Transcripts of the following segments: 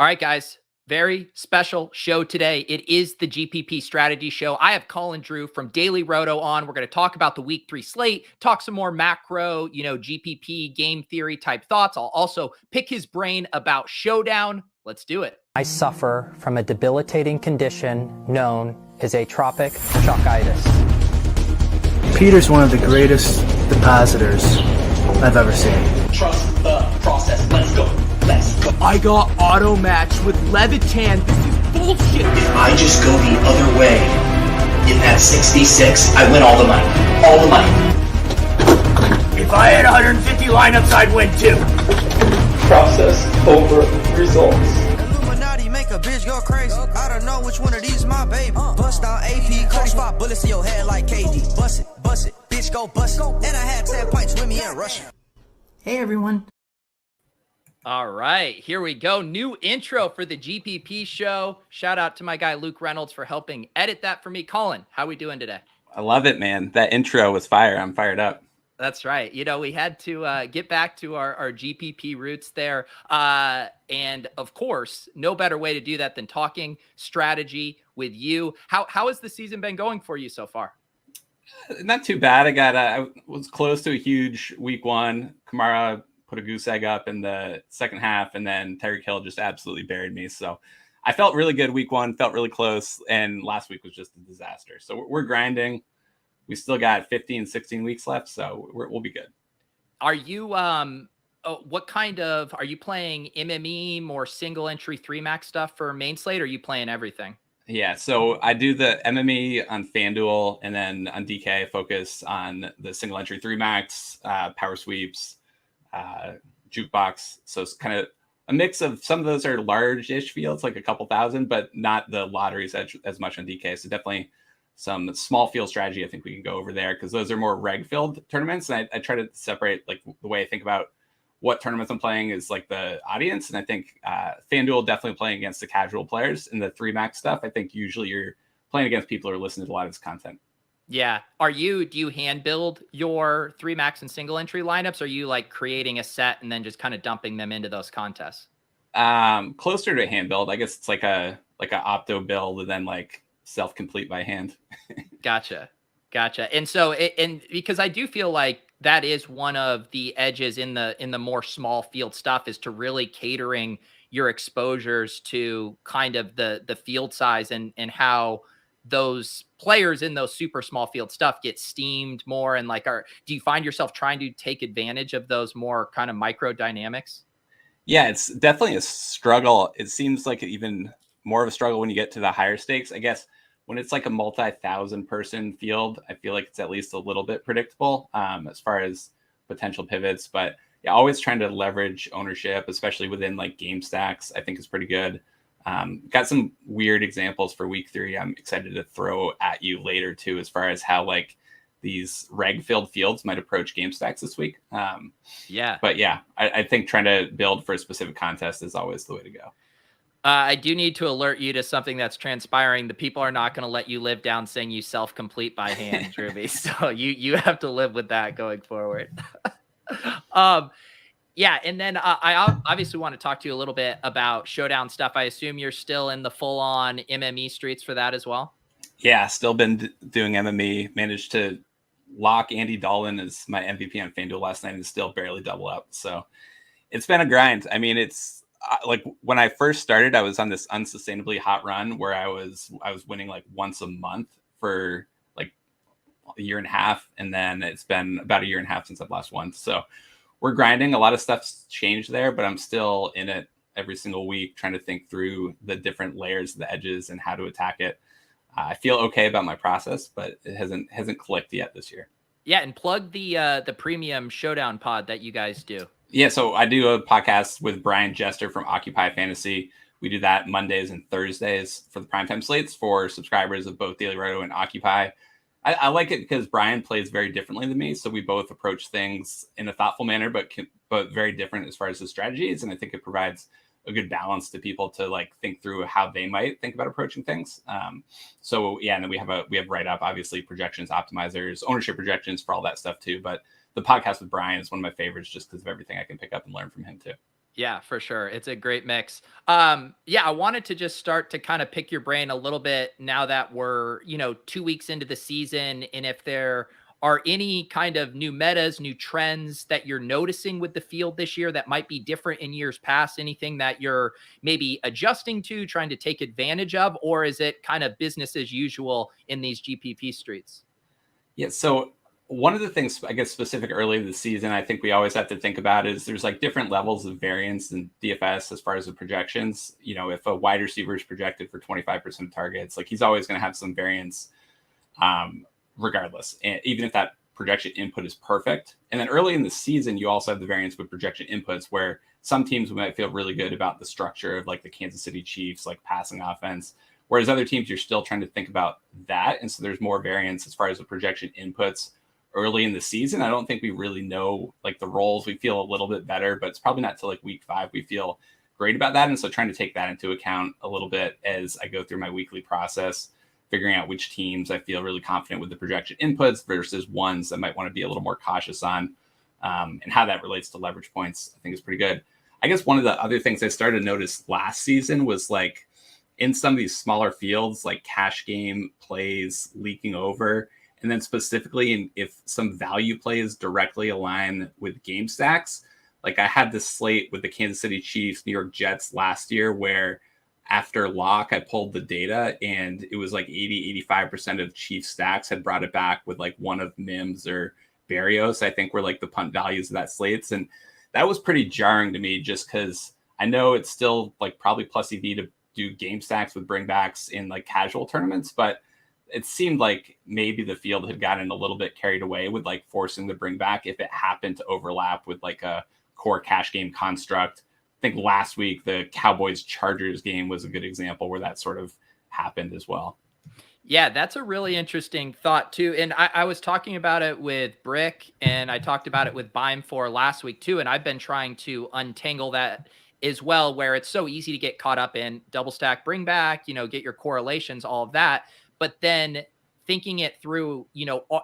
All right, guys. Very special show today. It is the GPP strategy show. I have Colin Drew from DailyRoto on. We're going to talk about the week 3 slate, talk some more macro, GPP game theory type thoughts. I'll also pick his brain about Showdown. Let's do it. I suffer from a debilitating condition known as atropic chokitis. Peter's one of the greatest depositors I've ever seen. Trust the process. Let's go. I got auto matched with Levitan. This is bullshit. If I just go the other way in that 66, I win all the money. All the money. If I had 150 lineups, I'd win too. Process over results. Illuminati make a bitch go crazy. I don't know which one of these my baby. Bust out AP, 35 bullets in your head like KD. Bust it, bitch go bust it. And I had 10 pints with me in Russia. Hey everyone. All right, here we go. New intro for the GPP show. Shout out to my guy, Luke Reynolds, for helping edit that for me. Colin, how we doing today? I love it, man. That intro was fire. I'm fired up. That's right. We had to get back to our GPP roots there. And of course, no better way to do that than talking strategy with you. How has the season been going for you so far? Not too bad. I was close to a huge week 1. Kamara put a goose egg up in the second half, and then Tyreek Hill just absolutely buried me. So I felt really good week 1, felt really close, and last week was just a disaster. So we're grinding. We still got 15, 16 weeks left, so we'll be good. Are you what kind of, are you playing MME, more single entry 3 max stuff for main slate, or are you playing everything? Yeah, so I do the MME on FanDuel, and then on DK I focus on the single entry 3 max, power sweeps, jukebox. So it's kind of a mix of, some of those are large-ish fields, like a couple thousand, but not the lotteries as much on DK. So definitely some small field strategy. I think we can go over there because those are more reg filled tournaments. And I try to separate, like, the way I think about what tournaments I'm playing is like the audience. And I think FanDuel definitely playing against the casual players. In the 3 max stuff, I think usually you're playing against people who are listening to a lot of this content. Yeah. Do you hand build your 3 max and single entry lineups? Or are you like creating a set and then just kind of dumping them into those contests? Closer to hand build. I guess it's like a opto build and then like self-complete by hand. Gotcha. And so, and because I do feel like that is one of the edges in the more small field stuff, is to really catering your exposures to kind of the field size and how those players in those super small field stuff get steamed more. And like, do you find yourself trying to take advantage of those more kind of micro dynamics? Yeah, it's definitely a struggle. It seems like even more of a struggle when you get to the higher stakes. I guess when it's like a multi-thousand person field, I feel like it's at least a little bit predictable as far as potential pivots. But yeah, always trying to leverage ownership, especially within like game stacks, I think is pretty good. Got some weird examples for week 3. I'm excited to throw at you later too, as far as how like these reg filled fields might approach game stacks this week. But yeah, I think trying to build for a specific contest is always the way to go. I do need to alert you to something that's transpiring. The people are not going to let you live down saying you self-complete by hand, Ruby. So you have to live with that going forward. Yeah. And then I obviously want to talk to you a little bit about Showdown stuff. I assume you're still in the full-on MME streets for that as well? Yeah, still been doing MME. Managed to lock Andy Dalton as my MVP on FanDuel last night and still barely double up. So it's been a grind. I mean, it's like when I first started, I was on this unsustainably hot run where I was winning like once a month for like a year and a half. And then it's been about a year and a half since I've last won. So we're grinding. A lot of stuff's changed there, but I'm still in it every single week, trying to think through the different layers, the edges, and how to attack it. I feel okay about my process, but it hasn't clicked yet this year. Yeah, and plug the premium Showdown pod that you guys do. Yeah, so I do a podcast with Brian Jester from Occupy Fantasy. We do that Mondays and Thursdays for the primetime slates for subscribers of both DailyRoto and Occupy. I like it because Brian plays very differently than me, so we both approach things in a thoughtful manner, but very different as far as the strategies, and I think it provides a good balance to people to like think through how they might think about approaching things. So yeah, and then we have write up, obviously projections, optimizers, ownership projections for all that stuff too. But the podcast with Brian is one of my favorites just because of everything I can pick up and learn from him too. Yeah, for sure. It's a great mix. Yeah, I wanted to just start to kind of pick your brain a little bit now that we're, 2 weeks into the season. And if there are any kind of new metas, new trends that you're noticing with the field this year that might be different in years past, anything that you're maybe adjusting to, trying to take advantage of, or is it kind of business as usual in these GPP streets? Yeah. So one of the things, I guess, specific early in the season, I think we always have to think about is there's like different levels of variance in DFS as far as the projections. If a wide receiver is projected for 25% of targets, like he's always going to have some variance, regardless, and even if that projection input is perfect. And then early in the season, you also have the variance with projection inputs where some teams might feel really good about the structure of like the Kansas City Chiefs, like passing offense. Whereas other teams, you're still trying to think about that. And so there's more variance as far as the projection inputs early in the season. I don't think we really know like the roles. We feel a little bit better, but it's probably not till like week 5 we feel great about that. And so trying to take that into account a little bit as I go through my weekly process, figuring out which teams I feel really confident with the projection inputs versus ones that might want to be a little more cautious on, and how that relates to leverage points, I think is pretty good. I guess one of the other things I started to notice last season was like in some of these smaller fields, like cash game plays leaking over. And then specifically if some value plays directly align with game stacks, like I had this slate with the Kansas City Chiefs, New York Jets last year, where after lock, I pulled the data and it was like 85% of Chiefs stacks had brought it back with like one of Mims or Barrios, I think were like the punt values of that slates. And that was pretty jarring to me just because I know it's still like probably plus EV to do game stacks with bringbacks in like casual tournaments, but it seemed like maybe the field had gotten a little bit carried away with like forcing the bringback if it happened to overlap with like a core cash game construct. I think last week the Cowboys Chargers game was a good example where that sort of happened as well. Yeah, that's a really interesting thought too. And I was talking about it with Brick and I talked about it with Bime4 last week too. And I've been trying to untangle that as well, where it's so easy to get caught up in double stack, bring back, get your correlations, all of that. But then thinking it through,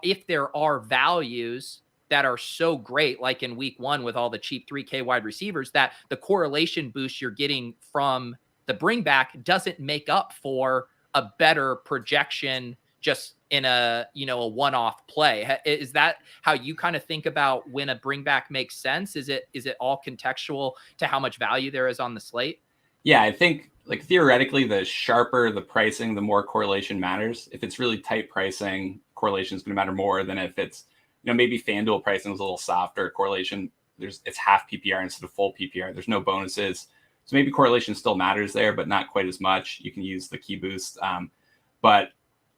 if there are values that are so great, like in week 1 with all the cheap 3K wide receivers, that the correlation boost you're getting from the bring back doesn't make up for a better projection just in a one-off play. Is that how you kind of think about when a bring back makes sense? Is it all contextual to how much value there is on the slate? Yeah, I think like theoretically, the sharper the pricing, the more correlation matters. If it's really tight pricing, correlation is going to matter more than if it's, maybe FanDuel pricing is a little softer. Correlation, it's half PPR instead of full PPR. There's no bonuses. So maybe correlation still matters there, but not quite as much. You can use the key boost. But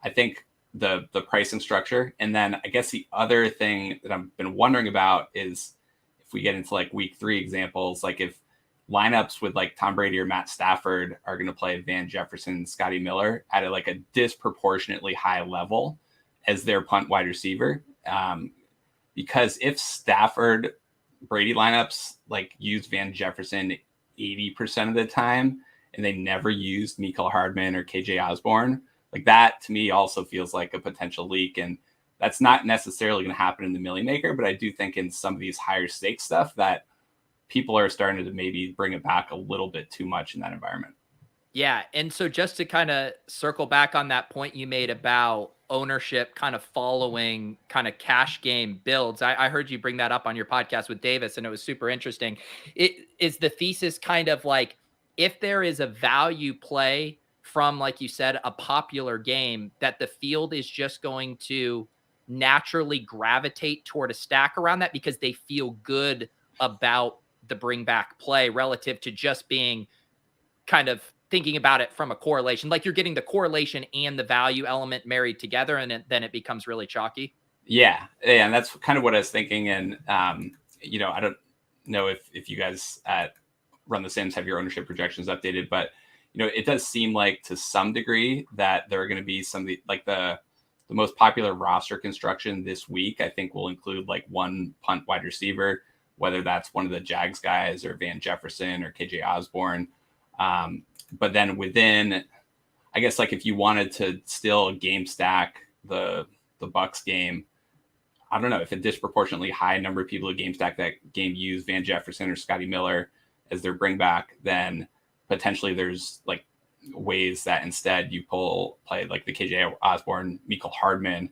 I think the pricing structure. And then I guess the other thing that I've been wondering about is if we get into like week 3 examples, like if lineups with like Tom Brady or Matt Stafford are going to play Van Jefferson, Scotty Miller at a disproportionately high level as their punt wide receiver. Because if Stafford Brady lineups like use Van Jefferson 80% of the time and they never used Mecole Hardman or KJ Osborne, like that to me also feels like a potential leak. And that's not necessarily going to happen in the Millie Maker, but I do think in some of these higher stakes stuff that people are starting to maybe bring it back a little bit too much in that environment. Yeah. And so just to kind of circle back on that point you made about ownership kind of following kind of cash game builds, I heard you bring that up on your podcast with Davis and it was super interesting. It is the thesis kind of like if there is a value play from, like you said, a popular game, that the field is just going to naturally gravitate toward a stack around that because they feel good about the bring back play relative to just being kind of thinking about it from a correlation, like you're getting the correlation and the value element married together. And then it becomes really chalky. Yeah. And that's kind of what I was thinking. And, I don't know if you guys Run the Sims have your ownership projections updated, but, it does seem like to some degree that there are going to be some like the most popular roster construction this week, I think will include like one punt wide receiver, whether that's one of the Jags guys or Van Jefferson or KJ Osborne. But then within, I guess, like if you wanted to still game stack the Bucks game, I don't know if a disproportionately high number of people who game stack that game use Van Jefferson or Scotty Miller, as their bring back, then potentially there's like ways that instead you play like the KJ Osborne, Mecole Hardman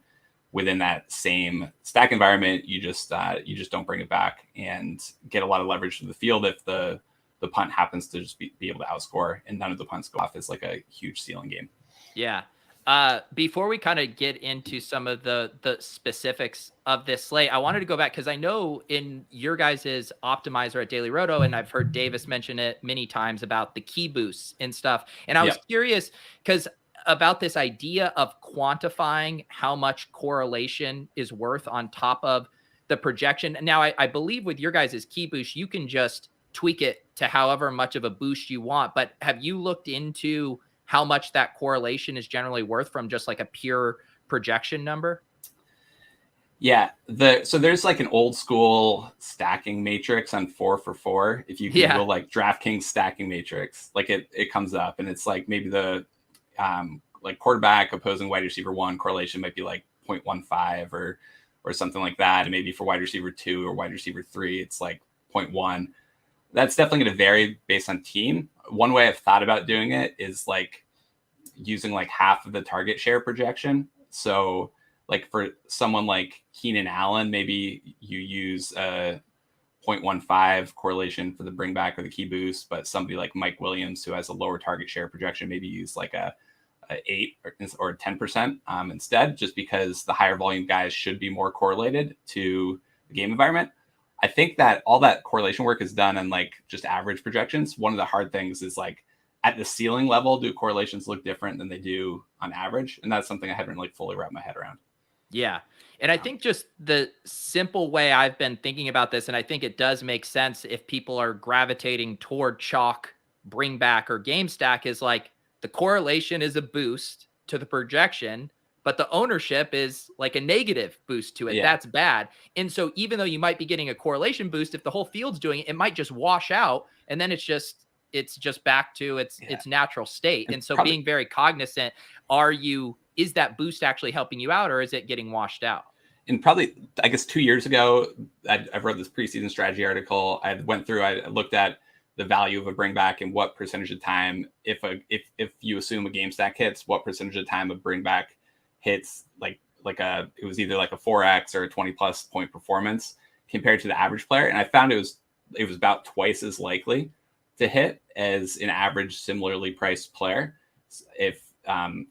within that same stack environment. You just don't bring it back and get a lot of leverage to the field if the punt happens to just be able to outscore and none of the punts go off. It's like a huge ceiling game. Yeah. Before we kind of get into some of the specifics of this slate, I wanted to go back because I know in your guys' optimizer at DailyRoto, and I've heard Davis mention it many times about the key boosts and stuff. And I was curious because about this idea of quantifying how much correlation is worth on top of the projection. Now, I believe with your guys' key boost, you can just tweak it to however much of a boost you want. But have you looked into how much that correlation is generally worth from just like a pure projection number? Yeah. So there's like an old school stacking matrix on 4for4. If you Google like DraftKings stacking matrix, like it comes up and it's like maybe the like quarterback opposing wide receiver 1 correlation might be like 0.15 or something like that. And maybe for wide receiver 2 or wide receiver 3, it's like 0.1. That's definitely going to vary based on team. One way I've thought about doing it is like using like half of the target share projection. So like for someone like Keenan Allen, maybe you use a 0.15 correlation for the bring back or the key boost, but somebody like Mike Williams, who has a lower target share projection, maybe use like a 8 or 10% instead, just because the higher volume guys should be more correlated to the game environment. I think that all that correlation work is done on like just average projections. One of the hard things is like at the ceiling level, do correlations look different than they do on average? And that's something I haven't like fully wrapped my head around. Yeah. And I think just the simple way I've been thinking about this, and I think it does make sense if people are gravitating toward chalk, bring back, or game stack, is like the correlation is a boost to the projection, but the ownership is like a negative boost to it. Yeah. That's bad. And so even though you might be getting a correlation boost, if the whole field's doing it, it might just wash out. And then it's just back to its natural state. And so being very cognizant, is that boost actually helping you out or is it getting washed out? And probably, I guess 2 years ago, I've read this preseason strategy article. I looked at the value of a bring back and what percentage of time, if you assume a game stack hits, what percentage of time a bring back hits, it was either like a 4x or a 20 plus point performance compared to the average player. And I found it was about twice as likely to hit as an average similarly priced player. If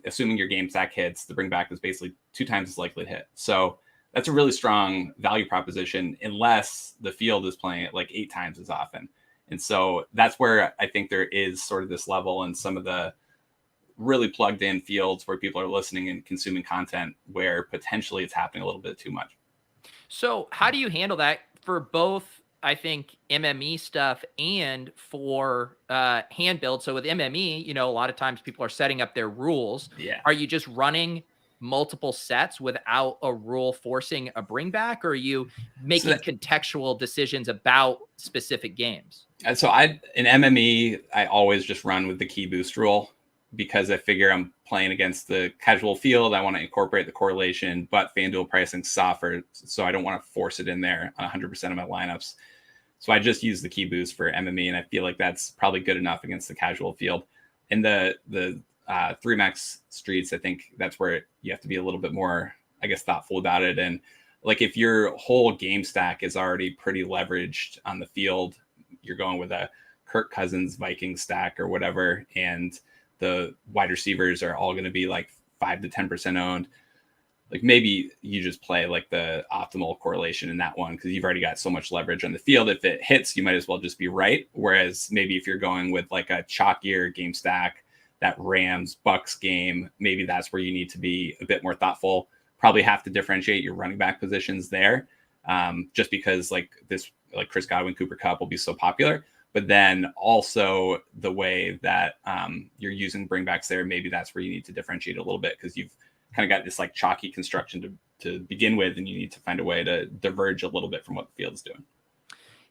assuming your game stack hits, the bring back was basically 2 times as likely to hit. So that's a really strong value proposition unless the field is playing it like 8 times as often. And so that's where I think there is sort of this level in some of the really plugged in fields where people are listening and consuming content where potentially it's happening a little bit too much. So how do you handle that for both, I think, MME stuff and for hand build? So with MME, a lot of times people are setting up their rules. Yeah. Are you just running multiple sets without a rule forcing a bring back, or are you making contextual decisions about specific games? And so in MME, I always just run with the key boost rule because I figure I'm playing against the casual field. I want to incorporate the correlation, but FanDuel pricing's softer, so I don't want to force it in there on 100% of my lineups. So I just use the key boost for MME, and I feel like that's probably good enough against the casual field. In the 3max streets, I think that's where you have to be a little bit more, I guess, thoughtful about it. And like if your whole game stack is already pretty leveraged on the field, you're going with a Kirk Cousins Vikings stack or whatever, and the wide receivers are all going to be like 5 to 10% owned. Like maybe you just play like the optimal correlation in that one because you've already got so much leverage on the field. If it hits, you might as well just be right. Whereas maybe if you're going with like a chalkier game stack, that Rams Bucks game, maybe that's where you need to be a bit more thoughtful. Probably have to differentiate your running back positions there, just because like Chris Godwin, Cooper Kupp will be so popular. But then also the way that you're using bringbacks there, maybe that's where you need to differentiate a little bit because you've kind of got this like chalky construction to begin with, and you need to find a way to diverge a little bit from what the field is doing.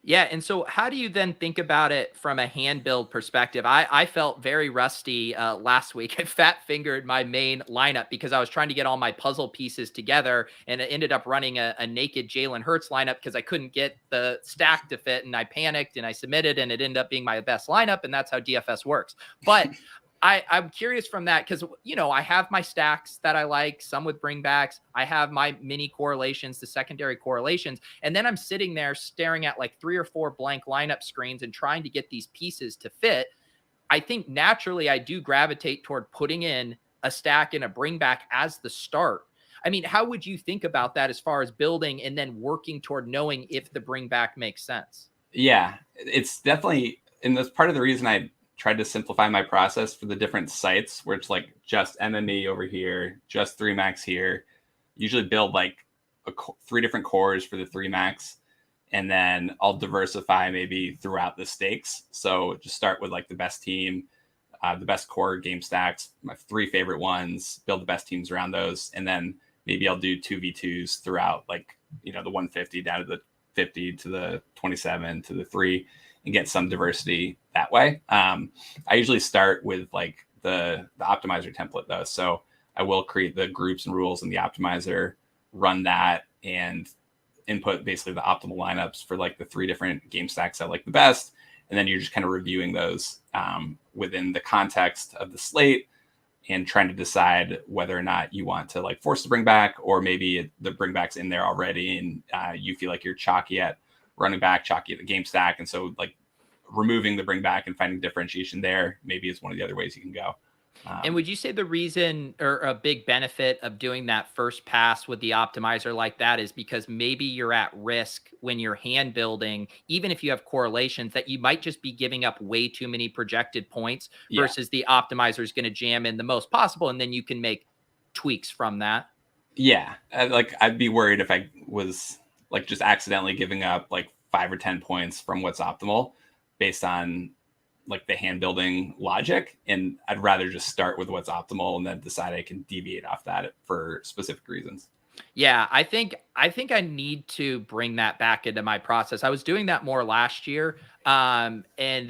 Yeah. And so how do you then think about it from a hand build perspective? I felt very rusty last week. I fat fingered my main lineup because I was trying to get all my puzzle pieces together, and it ended up running a naked Jalen Hurts lineup because I couldn't get the stack to fit, and I panicked and I submitted, and it ended up being my best lineup. And that's how DFS works. But I'm curious from that because, I have my stacks that I like, some with bringbacks. I have my mini correlations, the secondary correlations. And then I'm sitting there staring at like 3 or 4 blank lineup screens and trying to get these pieces to fit. I think naturally I do gravitate toward putting in a stack and a bringback as the start. I mean, how would you think about that as far as building and then working toward knowing if the bringback makes sense? Yeah, it's definitely, and that's part of the reason I tried to simplify my process for the different sites where it's like just MME over here, just 3 max here. Usually build like 3 different cores for the 3 max, and then I'll diversify maybe throughout the stakes. So just start with like the best team, the best core game stacks, my 3 favorite ones, build the best teams around those. And then maybe I'll do 2v2s throughout, like, the 150 down to the 50 to the 27 to the 3, and get some diversity that way. I usually start with like the optimizer template though. So I will create the groups and rules in the optimizer, run that, and input basically the optimal lineups for like the 3 different game stacks I like the best. And then you're just kind of reviewing those within the context of the slate and trying to decide whether or not you want to like force the bring back, or maybe the bring back's in there already and you feel like you're chalky at running back, chalky at the game stack. And so like removing the bring back and finding differentiation there maybe is one of the other ways you can go. And would you say the reason or a big benefit of doing that first pass with the optimizer like that is because maybe you're at risk when you're hand building, even if you have correlations, that you might just be giving up way too many projected points versus the optimizer is going to jam in the most possible, and then you can make tweaks from that? Yeah. I'd be worried if I was like just accidentally giving up like 5 or 10 points from what's optimal based on like the hand building logic. And I'd rather just start with what's optimal and then decide I can deviate off that for specific reasons. Yeah, I think I need to bring that back into my process. I was doing that more last year. And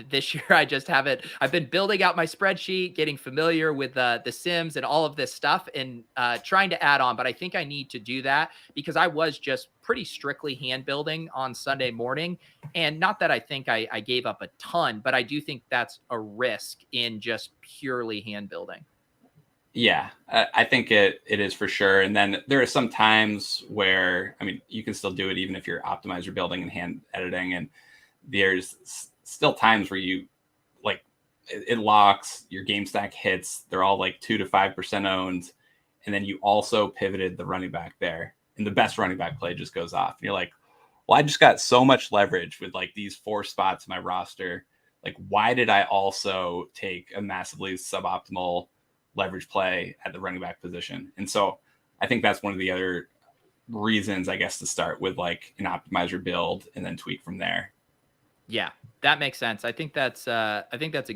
this year I just haven't. I've been building out my spreadsheet, getting familiar with the Sims and all of this stuff, and trying to add on. But I think I need to do that because I was just pretty strictly hand building on Sunday morning. And not that I think I gave up a ton, but I do think that's a risk in just purely hand building. Yeah, I think it is for sure. And then there are some times where, I mean, you can still do it even if you're optimizer building and hand editing. And there's still times where you like it locks, your game stack hits, they're all like 2 to 5% owned. And then you also pivoted the running back there, and the best running back play just goes off. And you're like, well, I just got so much leverage with like these 4 spots in my roster. Like, why did I also take a massively suboptimal leverage play at the running back position? And so I think that's one of the other reasons, I guess, to start with like an optimizer build and then tweak from there. Yeah, that makes sense. I think that's a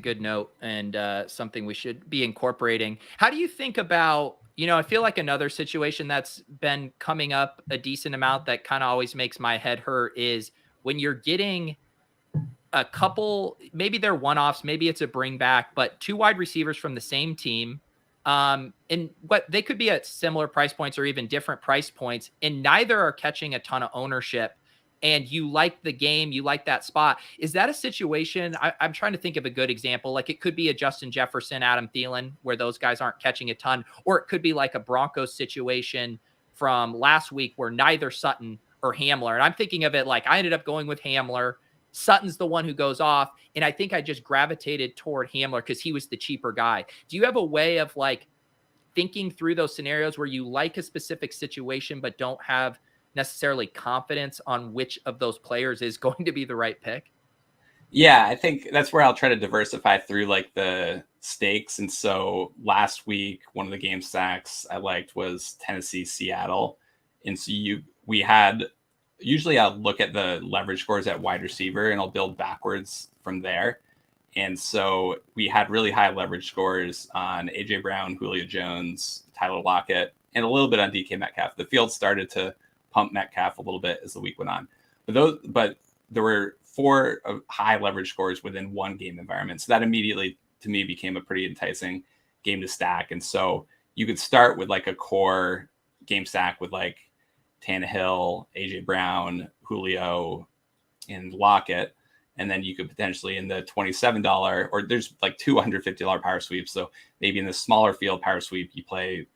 good note, and something we should be incorporating. How do you think about, I feel like another situation that's been coming up a decent amount that kind of always makes my head hurt is when you're getting a couple, maybe they're one-offs, maybe it's a bring back, but 2 wide receivers from the same team. And what they could be at similar price points or even different price points, and neither are catching a ton of ownership, and you like the game, you like that spot. Is that a situation? I'm trying to think of a good example. Like it could be a Justin Jefferson, Adam Thielen, where those guys aren't catching a ton, or it could be like a Broncos situation from last week where neither Sutton or Hamler. And I'm thinking of it like I ended up going with Hamler. Sutton's the one who goes off. And I think I just gravitated toward Hamler because he was the cheaper guy. Do you have a way of like thinking through those scenarios where you like a specific situation, but don't have necessarily confidence on which of those players is going to be the right pick? Yeah, I think that's where I'll try to diversify through like the stakes. And so last week, one of the game stacks I liked was Tennessee, Seattle. And so usually I'll look at the leverage scores at wide receiver and I'll build backwards from there. And so we had really high leverage scores on AJ Brown, Julio Jones, Tyler Lockett, and a little bit on DK Metcalf. The field started to pump Metcalf a little bit as the week went on. But there were 4 high leverage scores within one game environment. So that immediately to me became a pretty enticing game to stack. And so you could start with like a core game stack with like Tannehill, AJ Brown, Julio, and Lockett. And then you could potentially in the $27, or there's like $250 power sweeps. So maybe in the smaller field power sweep, you play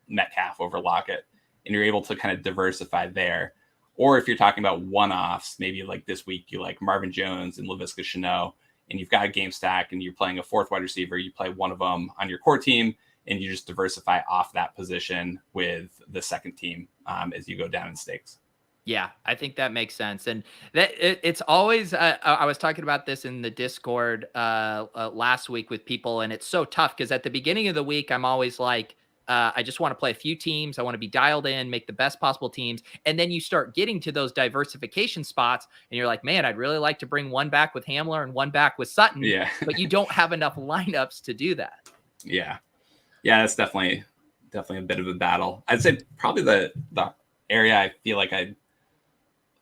Metcalf over Lockett, and you're able to kind of diversify there. Or if you're talking about one-offs, maybe like this week, you like Marvin Jones and Laviska Shenault, and you've got a game stack and you're playing a fourth wide receiver, you play one of them on your core team, and you just diversify off that position with the second team as you go down in stakes. Yeah, I think that makes sense. And that it's always, I was talking about this in the Discord last week with people, and it's so tough because at the beginning of the week, I'm always like, I just want to play a few teams. I want to be dialed in, make the best possible teams. And then you start getting to those diversification spots and you're like, man, I'd really like to bring one back with Hamler and one back with Sutton. Yeah. But you don't have enough lineups to do that. Yeah. Yeah, that's definitely a bit of a battle. I'd say probably the area I feel like I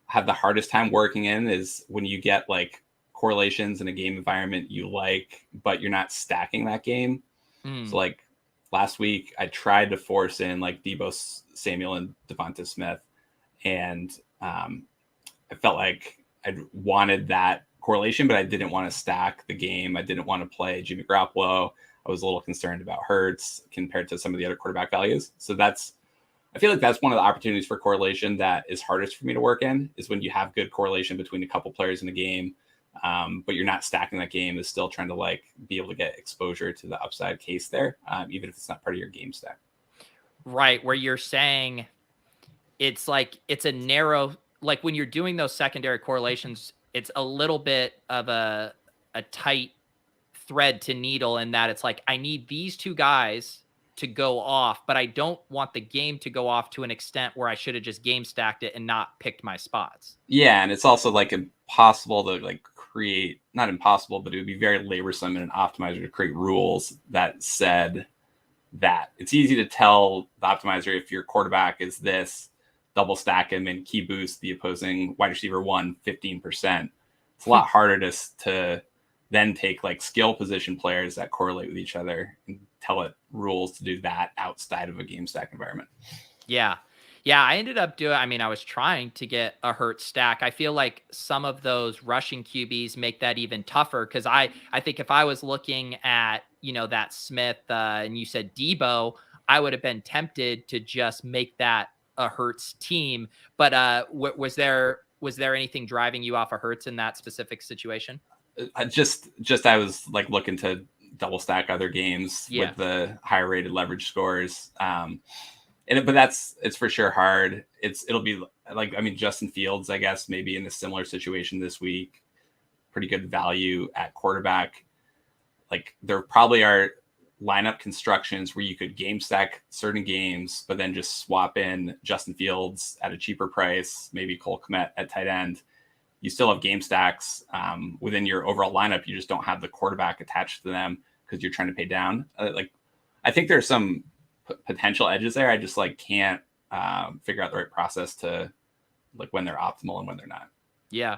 have the hardest time working in is when you get like correlations in a game environment you like, but you're not stacking that game. So like last week I tried to force in like Deebo Samuel and Devonta Smith. And I felt like I wanted that correlation, but I didn't want to stack the game. I didn't want to play Jimmy Garoppolo. I was a little concerned about Hurts compared to some of the other quarterback values. So I feel like that's one of the opportunities for correlation that is hardest for me to work in, is when you have good correlation between a couple players in a game, but you're not stacking that game, is still trying to like be able to get exposure to the upside case there, even if it's not part of your game stack. Right. Where you're saying it's like, it's a narrow, like when you're doing those secondary correlations, it's a little bit of a tight thread to needle in that it's like, I need these two guys to go off, but I don't want the game to go off to an extent where I should have just game stacked it and not picked my spots. Yeah. And it's also like impossible to like create, not impossible, but it would be very laborsome in an optimizer to create rules that said that it's easy to tell the optimizer if your quarterback is this, double stack him and key boost the opposing wide receiver 15%. It's a lot harder to then take like skill position players that correlate with each other and tell it rules to do that outside of a game stack environment. Yeah. Yeah. I ended up I was trying to get a Hurts stack. I feel like some of those rushing QBs make that even tougher. Cause I think if I was looking at, that Smith and you said Deebo, I would have been tempted to just make that a Hurts team. But was there anything driving you off of Hurts in that specific situation? I was like looking to double stack other games with the higher rated leverage scores. But it's for sure hard. It'll be like, Justin Fields, I guess, maybe in a similar situation this week, pretty good value at quarterback. Like there probably are lineup constructions where you could game stack certain games, but then just swap in Justin Fields at a cheaper price, maybe Cole Kmet at tight end. You still have game stacks within your overall lineup. You just don't have the quarterback attached to them because you're trying to pay down. I think there's some potential edges there. I just can't figure out the right process to when they're optimal and when they're not. Yeah.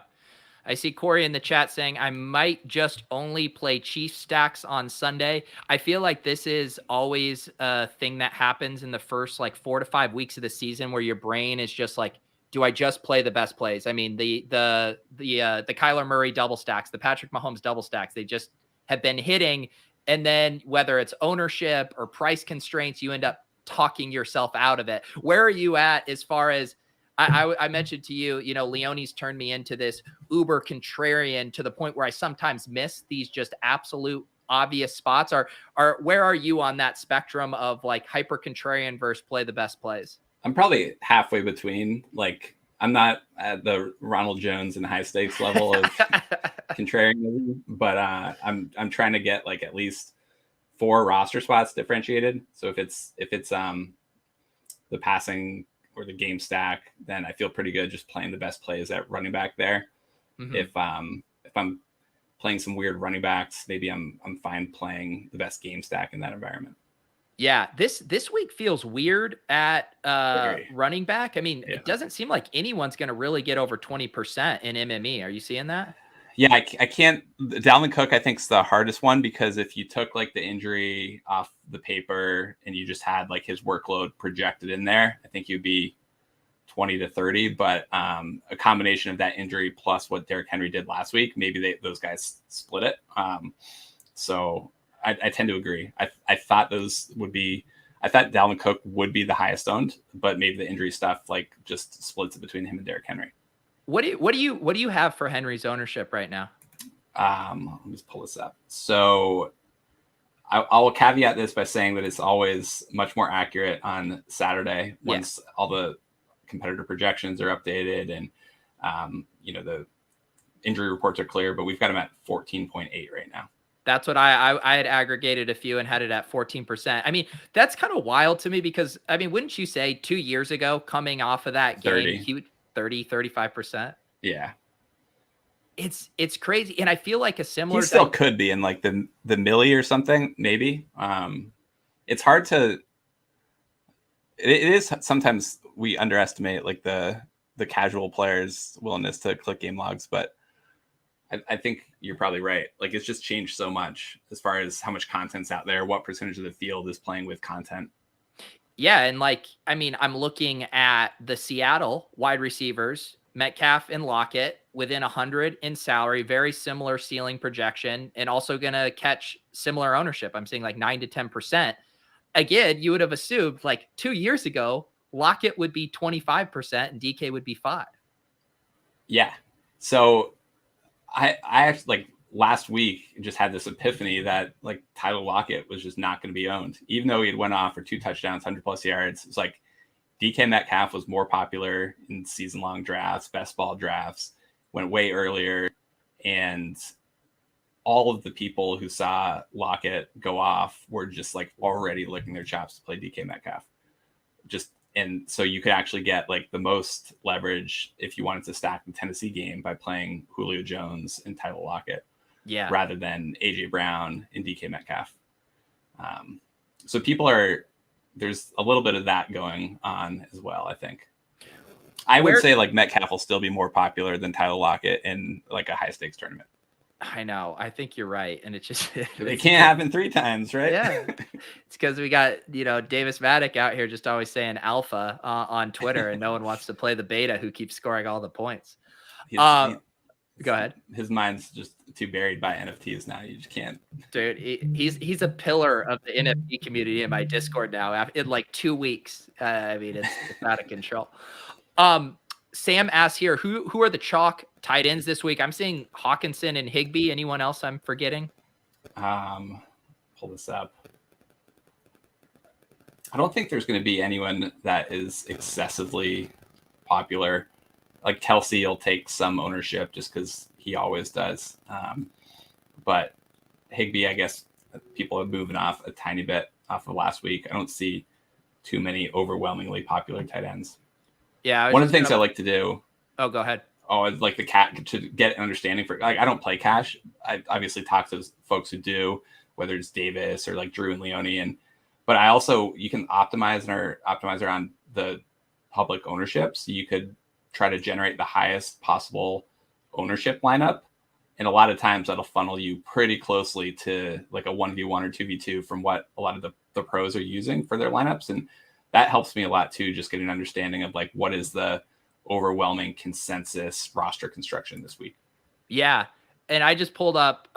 I see Corey in the chat saying I might just only play Chiefs stacks on Sunday. I feel like this is always a thing that happens in the first 4 to 5 weeks of the season where your brain is just like, do I just play the best plays? I mean, the Kyler Murray double stacks, the Patrick Mahomes double stacks, they just have been hitting. And then whether it's ownership or price constraints, you end up talking yourself out of it. Where are you at as far as I mentioned to you, Leone's turned me into this uber contrarian to the point where I sometimes miss these just absolute obvious spots. Where are you on that spectrum of hyper contrarian versus play the best plays? I'm probably halfway between. I'm not at the Ronald Jones and high stakes level of contrarianism, but I'm trying to get at least 4 roster spots differentiated. So if it's the passing or the game stack, then I feel pretty good just playing the best plays at running back there. Mm-hmm. If I'm playing some weird running backs, maybe I'm fine playing the best game stack in that environment. Yeah, this week feels weird at running back. I mean, It doesn't seem like anyone's going to really get over 20% in MME. Are you seeing that? Yeah, I can't. Dalvin Cook, I think, is the hardest one because if you took like the injury off the paper and you just had like his workload projected in there, I think you'd be 20 to 30. But a combination of that injury plus what Derrick Henry did last week, maybe those guys split it. So I tend to agree. I thought I thought Dalvin Cook would be the highest owned, but maybe the injury stuff like just splits it between him and Derrick Henry. What do you have for Henry's ownership right now? Let me just pull this up. So I will caveat this by saying that it's always much more accurate on Saturday once all the competitor projections are updated and the injury reports are clear. But we've got him at 14.8 right now. That's what I had aggregated a few and had it at 14%. I mean, that's kind of wild to me because, I mean, wouldn't you say 2 years ago, coming off of that game, 30. he would 35%? Yeah. It's crazy. And I feel like a similar. He still could be in like the milli or something, maybe. It's hard to. It is sometimes we underestimate like the casual player's willingness to click game logs, but I think you're probably right. Like it's just changed so much as far as how much content's out there, what percentage of the field is playing with content. Yeah. And like, I mean, I'm looking at the Seattle wide receivers, Metcalf and Lockett, within 100 in salary, very similar ceiling projection, and also going to catch similar ownership. I'm seeing like 9 to 10%. Again, you would have assumed like 2 years ago, Lockett would be 25% and DK would be 5%. Yeah. So I actually like last week just had this epiphany that like Tyler Lockett was just not going to be owned, even though he had went off for 2 touchdowns, 100+ yards. It's like DK Metcalf was more popular in season-long drafts, best ball drafts, went way earlier, and all of the people who saw Lockett go off were just like already licking their chops to play DK Metcalf. And so you could actually get like the most leverage if you wanted to stack the Tennessee game by playing Julio Jones and Tyler Lockett, rather than AJ Brown and DK Metcalf. So there's a little bit of that going on as well. I think I would say like Metcalf will still be more popular than Tyler Lockett in like a high stakes tournament. I know. I think you're right. And it can't happen 3 times, right? Yeah. It's because we got, Davis Maddock out here just always saying alpha on Twitter, and no one wants to play the beta who keeps scoring all the points. Go ahead. His mind's just too buried by NFTs now. You just can't. Dude, he's a pillar of the NFT community in my Discord now. In like 2 weeks. I mean, it's out of control. Sam asks here, who are the chalk tight ends this week? I'm seeing Hawkinson and Higbee. Anyone else I'm forgetting? Pull this up. I don't think there's going to be anyone that is excessively popular. Like Kelsey will take some ownership just because he always does. But Higbee, I guess people are moving off a tiny bit off of last week. I don't see too many overwhelmingly popular tight ends. Yeah. One of the things I like to do. Oh, go ahead. Oh, I'd like to get an understanding for, like, I don't play cash. I obviously talk to folks who do, whether it's Davis or like Drew and Leone. But I also, you can optimize around the public ownership. So you could try to generate the highest possible ownership lineup. And a lot of times that'll funnel you pretty closely to like a 1v1 or 2v2 from what a lot of the pros are using for their lineups. And that helps me a lot too, just getting an understanding of like, what is the overwhelming consensus roster construction this week. Yeah. And I just pulled up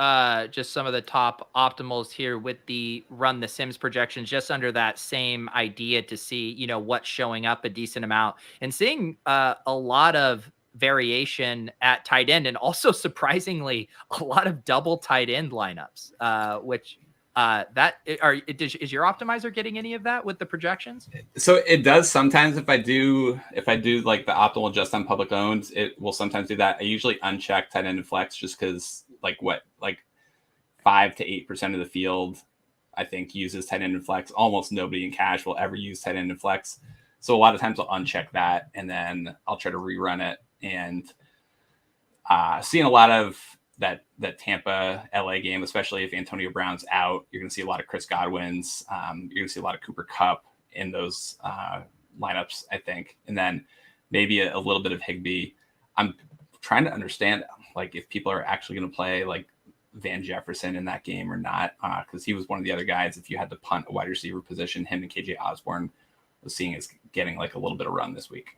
just some of the top optimals here with the run the Sims projections, just under that same idea to see, what's showing up a decent amount, and seeing a lot of variation at tight end, and also surprisingly a lot of double tight end lineups, which is your optimizer getting any of that with the projections? So it does sometimes. If I do like the optimal just on public owned, it will sometimes do that. I usually uncheck tight end and flex just because like 5 to 8% of the field I think uses tight end and flex. Almost nobody in cash will ever use tight end and flex. So a lot of times I'll uncheck that and then I'll try to rerun it, and seeing a lot of that Tampa LA game, especially if Antonio Brown's out, you're going to see a lot of Chris Godwin's. You're going to see a lot of Cooper Kupp in those lineups, I think. And then maybe a little bit of Higbee. I'm trying to understand. like if people are actually going to play like Van Jefferson in that game or not, because he was one of the other guys. If you had to punt a wide receiver position, him and KJ Osborne was seeing as getting like a little bit of run this week.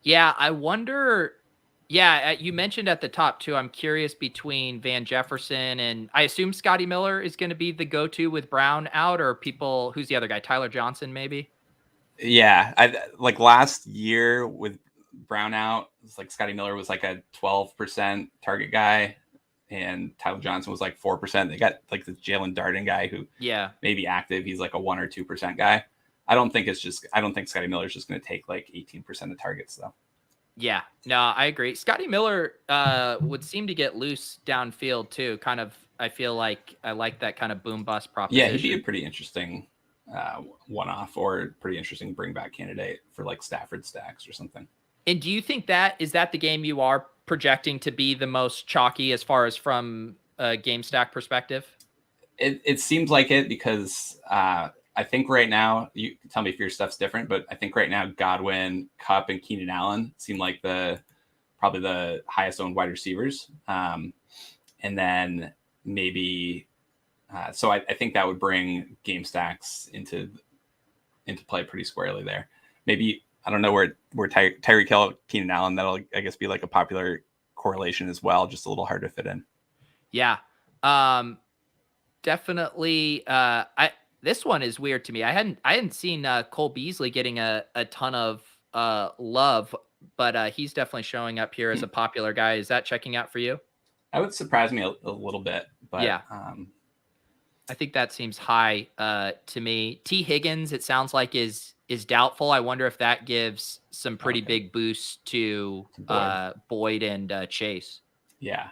Yeah, I wonder. Yeah, you mentioned at the top too. I'm curious between Van Jefferson and I assume Scotty Miller is going to be the go-to with Brown out, or people. Who's the other guy? Tyler Johnson, maybe. Yeah, I like last year with Brown out. It's like Scotty Miller was like a 12% target guy, and Tyler Johnson was like 4%. They got like the Jalen Darden guy who may be active. He's like a 1 or 2% guy. I don't think Scotty Miller is just going to take like 18% of targets though. Yeah, no, I agree. Scotty Miller would seem to get loose downfield too. Kind of, I feel like I like that kind of boom bust proposition. Yeah, he'd be a pretty interesting one-off or pretty interesting bring back candidate for like Stafford stacks or something. And do you think is that the game you are projecting to be the most chalky as far as from a game stack perspective? It seems like it because I think right now, you can tell me if your stuff's different, but I think right now Godwin, Kupp, and Keenan Allen seem like probably the highest owned wide receivers. And then maybe, so I think that would bring game stacks into play pretty squarely there. Maybe, I don't know where Tyreek Hill, Keenan Allen, that'll, I guess, be like a popular correlation as well, just a little hard to fit in. Yeah. Definitely. This one is weird to me. I hadn't seen Cole Beasley getting a ton of love, but he's definitely showing up here as a popular guy. Is that checking out for you? That would surprise me a little bit, but yeah. I think that seems high to me. T. Higgins, it sounds like is doubtful. I wonder if that gives some pretty big boosts to Boyd and Chase. Yeah.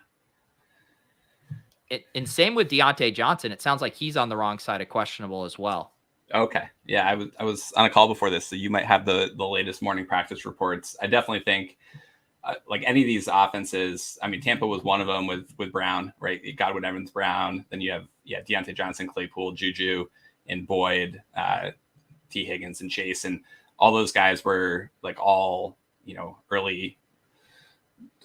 And same with Deontay Johnson. It sounds like he's on the wrong side of questionable as well. Okay. Yeah, I was on a call before this, so you might have the latest morning practice reports. I definitely think like any of these offenses, I mean, Tampa was one of them with Brown, right? Godwin, Evans, Brown. Then you have, Deontay Johnson, Claypool, Juju, and Boyd, T. Higgins, and Chase. And all those guys were like all, early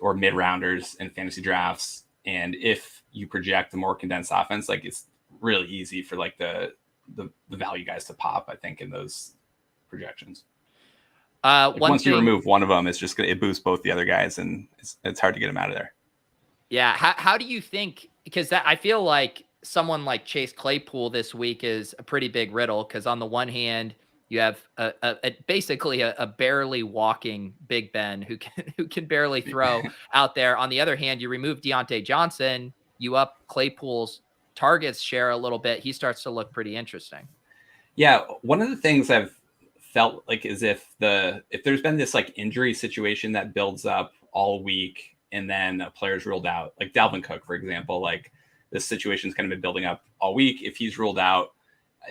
or mid-rounders in fantasy drafts. And if you project a more condensed offense, like it's really easy for like the value guys to pop, I think, in those projections. Once you remove one of them, it's just it boosts both the other guys, and it's hard to get them out of there. Yeah. How do you think? Because I feel like someone like Chase Claypool this week is a pretty big riddle. Because on the one hand, you have basically a barely walking Big Ben who can barely throw out there. On the other hand, you remove Deontay Johnson, you up Claypool's targets share a little bit. He starts to look pretty interesting. Yeah, one of the things I've felt like is if there's been this like injury situation that builds up all week and then a player's ruled out, like Dalvin Cook, for example, like this situation's kind of been building up all week. If he's ruled out,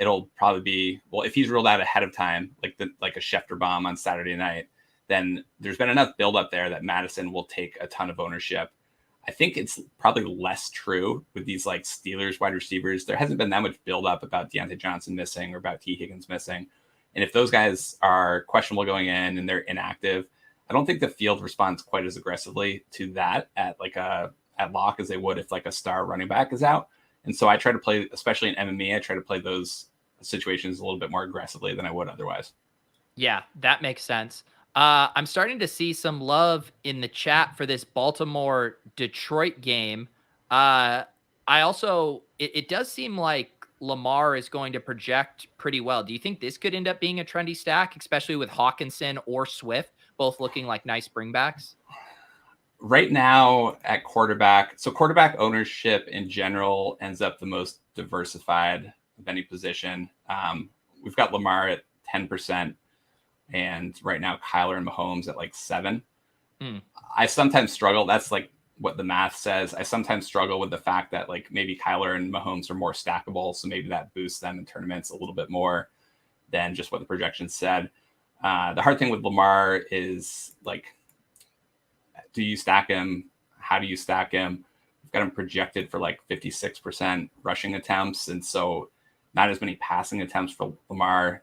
it'll probably be, well, if he's ruled out ahead of time, like a Schefter bomb on Saturday night, then there's been enough buildup there that Madison will take a ton of ownership. I think it's probably less true with these like Steelers wide receivers. There hasn't been that much buildup about Deontay Johnson missing or about T. Higgins missing. And if those guys are questionable going in and they're inactive, I don't think the field responds quite as aggressively to that at lock as they would if like a star running back is out. And so I try to play, especially in MME, I try to play those situations a little bit more aggressively than I would otherwise. Yeah, that makes sense. I'm starting to see some love in the chat for this Baltimore-Detroit game. I also, it does seem like Lamar is going to project pretty well. Do you think this could end up being a trendy stack, especially with Hawkinson or Swift, both looking like nice bringbacks? Right now at quarterback, so quarterback ownership in general ends up the most diversified of any position. We've got Lamar at 10%, and right now Kyler and Mahomes at like 7%. I sometimes struggle. That's like what the math says. I sometimes struggle with the fact that like maybe Kyler and Mahomes are more stackable, so maybe that boosts them in tournaments a little bit more than just what the projections said. The hard thing with Lamar is like, do you stack him? How do you stack him? We've got him projected for like 56% rushing attempts. And so not as many passing attempts for Lamar.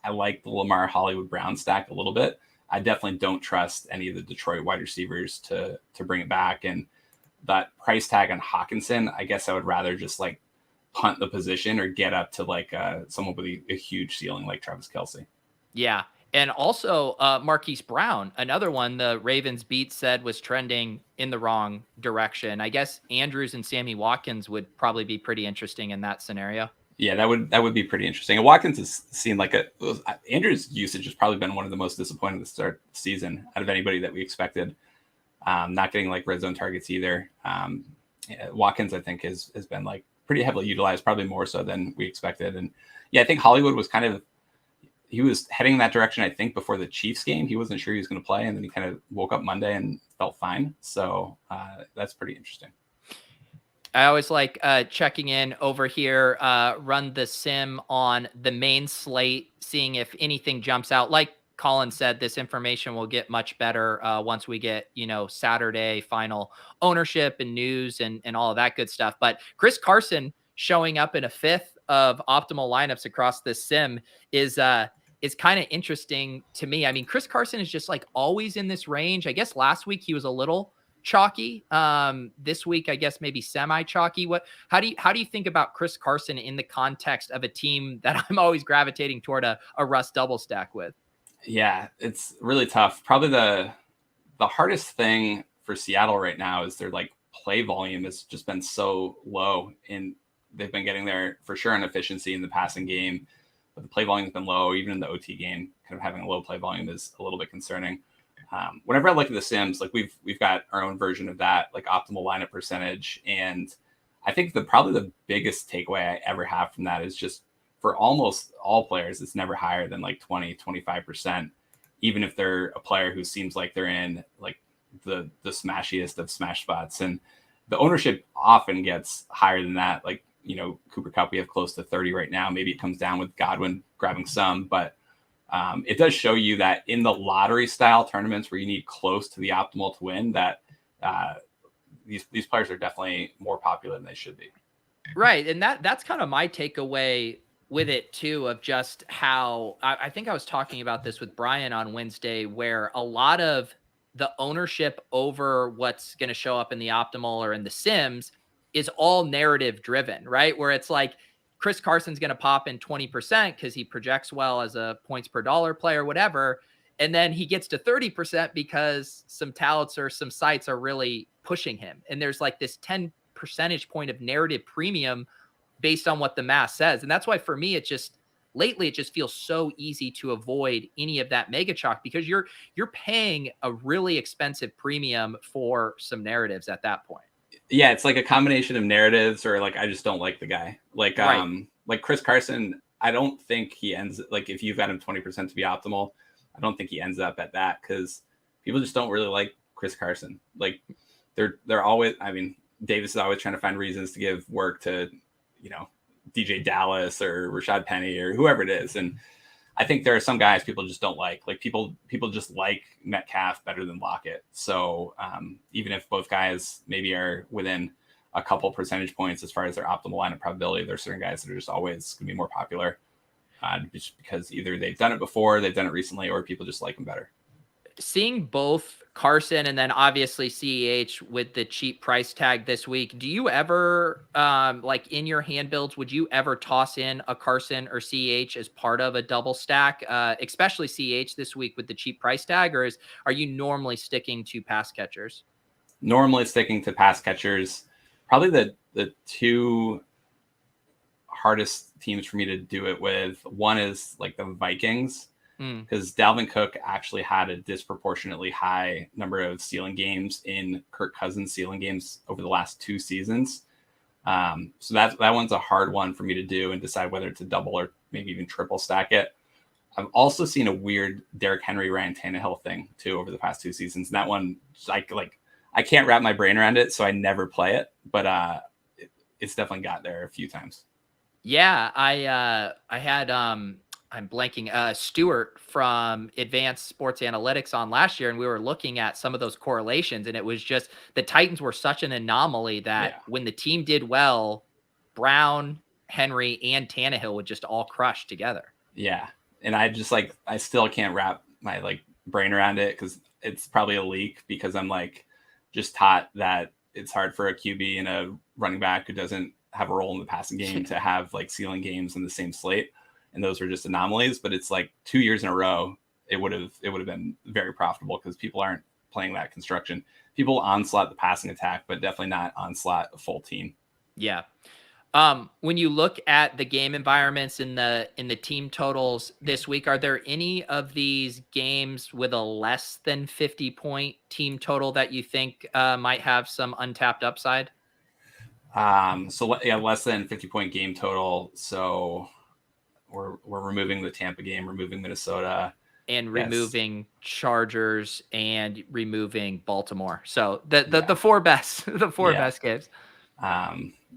I like the Lamar Hollywood Brown stack a little bit. I definitely don't trust any of the Detroit wide receivers to bring it back. And that price tag on Hawkinson, I guess I would rather just like punt the position or get up to like someone with a huge ceiling like Travis Kelce. Yeah. And also Marquise Brown, another one the Ravens beat said was trending in the wrong direction. I guess Andrews and Sammy Watkins would probably be pretty interesting in that scenario. Yeah, that would be pretty interesting. And Watkins has seen like Andrews' usage has probably been one of the most disappointing to start the season out of anybody that we expected. Not getting like red zone targets either. Watkins, I think, has been like pretty heavily utilized, probably more so than we expected. And yeah, I think Hollywood was he was heading in that direction, I think, before the Chiefs game. He wasn't sure he was going to play, and then he kind of woke up Monday and felt fine. So that's pretty interesting. I always like checking in over here, run the sim on the main slate, seeing if anything jumps out. Like Colin said, this information will get much better once we get, Saturday final ownership and news and all of that good stuff. But Chris Carson showing up in a fifth of optimal lineups across this sim is kind of interesting to me. I mean, Chris Carson is just like always in this range. I guess last week he was a little chalky. This week, I guess maybe semi chalky. How do you think about Chris Carson in the context of a team that I'm always gravitating toward a Russ double stack with? Yeah, it's really tough. Probably the hardest thing for Seattle right now is their like play volume has just been so low, and they've been getting there for sure on efficiency in the passing game, but the play volume has been low. Even in the OT game, kind of having a low play volume is a little bit concerning. Whenever I look at the Sims, like we've got our own version of that, like optimal lineup percentage. And I think probably the biggest takeaway I ever have from that is just for almost all players, it's never higher than like 20-25%, even if they're a player who seems like they're in like the smashiest of smash spots. And the ownership often gets higher than that. Like, Cooper Kupp, we have close to 30 right now. Maybe it comes down with Godwin grabbing some, but it does show you that in the lottery style tournaments where you need close to the optimal to win, that these players are definitely more popular than they should be. Right. And that's kind of my takeaway with it too, of just how I think I was talking about this with Brian on Wednesday, where a lot of the ownership over what's going to show up in the optimal or in the Sims is all narrative driven, right? Where it's like, Chris Carson's going to pop in 20% because he projects well as a points per dollar player, whatever. And then he gets to 30% because some touts or some sites are really pushing him. And there's like this 10 percentage point of narrative premium based on what the math says. And that's why for me, lately it just feels so easy to avoid any of that mega chalk because you're paying a really expensive premium for some narratives at that point. Yeah, it's like a combination of narratives or like I just don't like the guy. Like right. Like Chris Carson, I don't think he ends like if you've got him 20% to be optimal, I don't think he ends up at that because people just don't really like Chris Carson. Like they're always, I mean, Davis is always trying to find reasons to give work to, DJ Dallas or Rashad Penny or whoever it is. And I think there are some guys people just don't like people just like Metcalf better than Lockett. So even if both guys maybe are within a couple percentage points as far as their optimal lineup probability, there are certain guys that are just always going to be more popular just because either they've done it before, they've done it recently, or people just like them better. Seeing both Carson and then obviously CEH with the cheap price tag this week, do you ever, like in your hand builds, would you ever toss in a Carson or CEH as part of a double stack, especially CEH this week with the cheap price tag, or are you normally sticking to pass catchers? Normally sticking to pass catchers. Probably the two hardest teams for me to do it with. One is like the Vikings, because Dalvin Cook actually had a disproportionately high number of ceiling games in Kirk Cousins ceiling games over the last 2 seasons. So that one's a hard one for me to do and decide whether to double or maybe even triple stack it. I've also seen a weird Derrick Henry, Ryan Tannehill thing too over the past 2 seasons. And that one, I can't wrap my brain around it, so I never play it, but it's definitely got there a few times. Yeah, I had I'm blanking, Stuart from Advanced Sports Analytics on last year, and we were looking at some of those correlations, and it was just the Titans were such an anomaly that when the team did well, Brown, Henry, and Tannehill would just all crush together. Yeah, and I still can't wrap my brain around it because it's probably a leak because I'm just taught that it's hard for a QB and a running back who doesn't have a role in the passing game to have like ceiling games in the same slate. And those were just anomalies, but it's like 2 years in a row, it would have been very profitable because people aren't playing that construction. People onslaught the passing attack, but definitely not onslaught a full team. Yeah. When you look at the game environments in the team totals this week, are there any of these games with a less than 50-point team total that you think might have some untapped upside? Less than 50-point game total. So we're removing the Tampa game, removing Minnesota, and removing Chargers and removing Baltimore. So the four best, best games.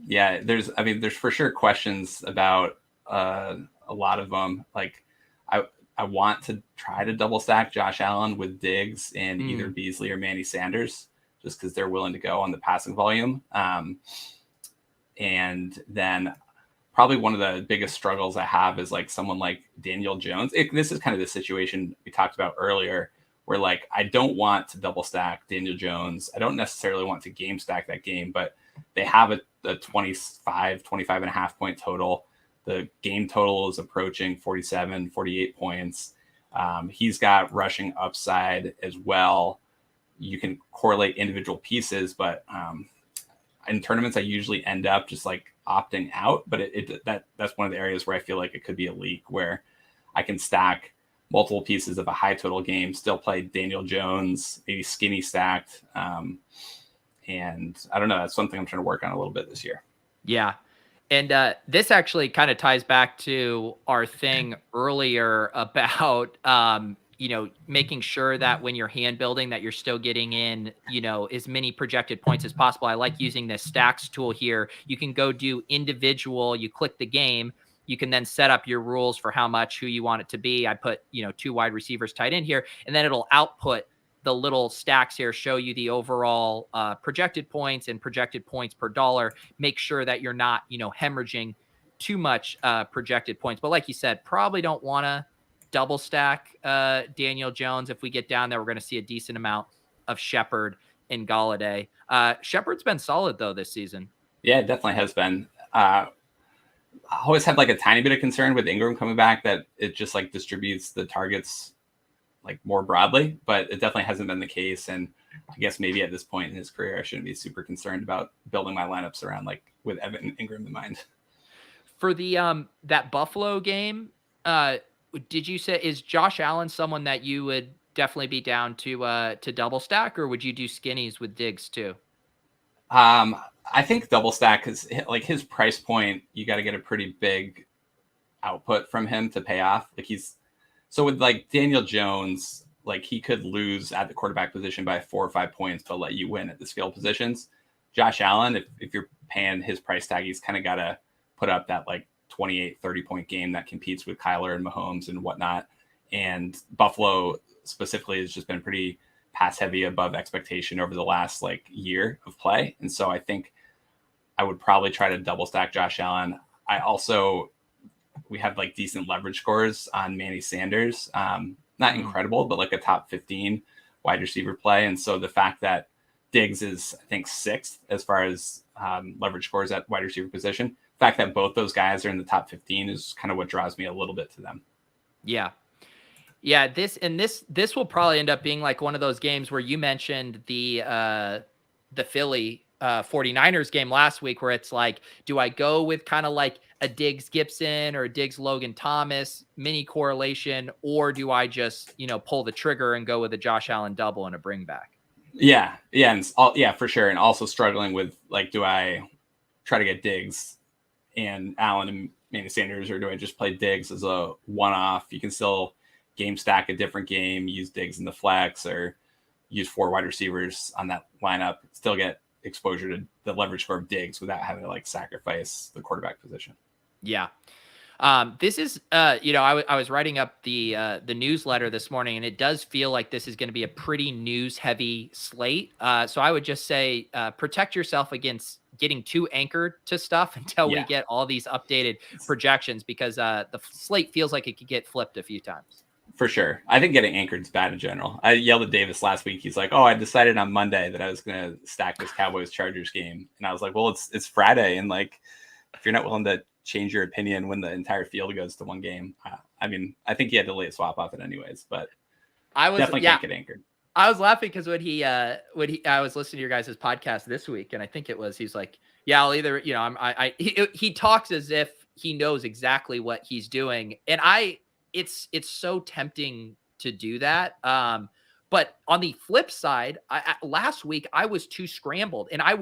There's for sure questions about a lot of them. Like I want to try to double stack Josh Allen with Diggs and either Beasley or Manny Sanders, just because they're willing to go on the passing volume. And then probably one of the biggest struggles I have is like someone like Daniel Jones. This is kind of the situation we talked about earlier, where like I don't want to double stack Daniel Jones. I don't necessarily want to game stack that game, but they have a 25 and a half point total. The game total is approaching 47, 48 points. He's got rushing upside as well. You can correlate individual pieces, but in tournaments, I usually end up just like opting out. But that's one of the areas where I feel like it could be a leak, where I can stack multiple pieces of a high total game, still play Daniel Jones, maybe skinny stacked. And I don't know, that's something I'm trying to work on a little bit this year. Yeah. And this actually kind of ties back to our thing earlier about, making sure that when you're hand building that you're still getting in, as many projected points as possible. I like using this stacks tool here. You can go do individual, you click the game, you can then set up your rules for how much, who you want it to be. I put, 2 wide receivers tight in here, and then it'll output the little stacks here, show you the overall projected points and projected points per dollar. Make sure that you're not, hemorrhaging too much projected points. But like you said, probably don't want to double stack Daniel Jones. If we get down there, we're going to see a decent amount of Shepard and Golladay. Shepard's been solid though this season. Yeah, it definitely has been. I always had like a tiny bit of concern with Ingram coming back, that it just like distributes the targets like more broadly, but it definitely hasn't been the case. And I guess maybe at this point in his career, I shouldn't be super concerned about building my lineups around like with Evan Ingram in mind. For the that Buffalo game, did you say, is Josh Allen someone that you would definitely be down to double stack, or would you do skinnies with Diggs too? I think double stack is like his price point. You got to get a pretty big output from him to pay off. So with like Daniel Jones, like he could lose at the quarterback position by 4 or 5 points, but let you win at the skill positions. Josh Allen, if you're paying his price tag, he's kind of got to put up that like 28, 30 point game that competes with Kyler and Mahomes and whatnot. And Buffalo specifically has just been pretty pass heavy, above expectation over the last like year of play. And so I think I would probably try to double stack Josh Allen. We have like decent leverage scores on Manny Sanders. Not incredible, but like a top 15 wide receiver play. And so the fact that Diggs is, I think, 6th as far as leverage scores at wide receiver position, the fact that both those guys are in the top 15 is kind of what draws me a little bit to them. Yeah. Yeah. This will probably end up being like one of those games where you mentioned the Philly 49ers game last week, where it's like, do I go with kind of like a Diggs Gibson or a Diggs Logan Thomas mini correlation, or do I just, pull the trigger and go with a Josh Allen double and a bring back? Yeah. For sure. And also struggling with like, do I try to get Diggs and Allen and Manny Sanders, or do I just play Diggs as a one-off? You can still game stack a different game, use Diggs in the flex, or use 4 wide receivers on that lineup, still get exposure to the leverage score of Diggs without having to like sacrifice the quarterback position. Yeah. This is, I was writing up the newsletter this morning, and it does feel like this is going to be a pretty news heavy slate. So I would just say, protect yourself against getting too anchored to stuff until we get all these updated projections, because the slate feels like it could get flipped a few times. For sure. I think getting anchored is bad in general. I yelled at Davis last week. He's like, "Oh, I decided on Monday that I was going to stack this Cowboys-Chargers game." And I was like, "Well, it's Friday. And like, if you're not willing to change your opinion when the entire field goes to one game, I mean, I think he had to lay a swap off it anyways, but definitely can't get anchored." I was laughing because I was listening to your guys' podcast this week, and I think he's like, "Yeah, I'll either, he talks as if he knows exactly what he's doing." And it's so tempting to do that. But on the flip side, last week I was too scrambled, and I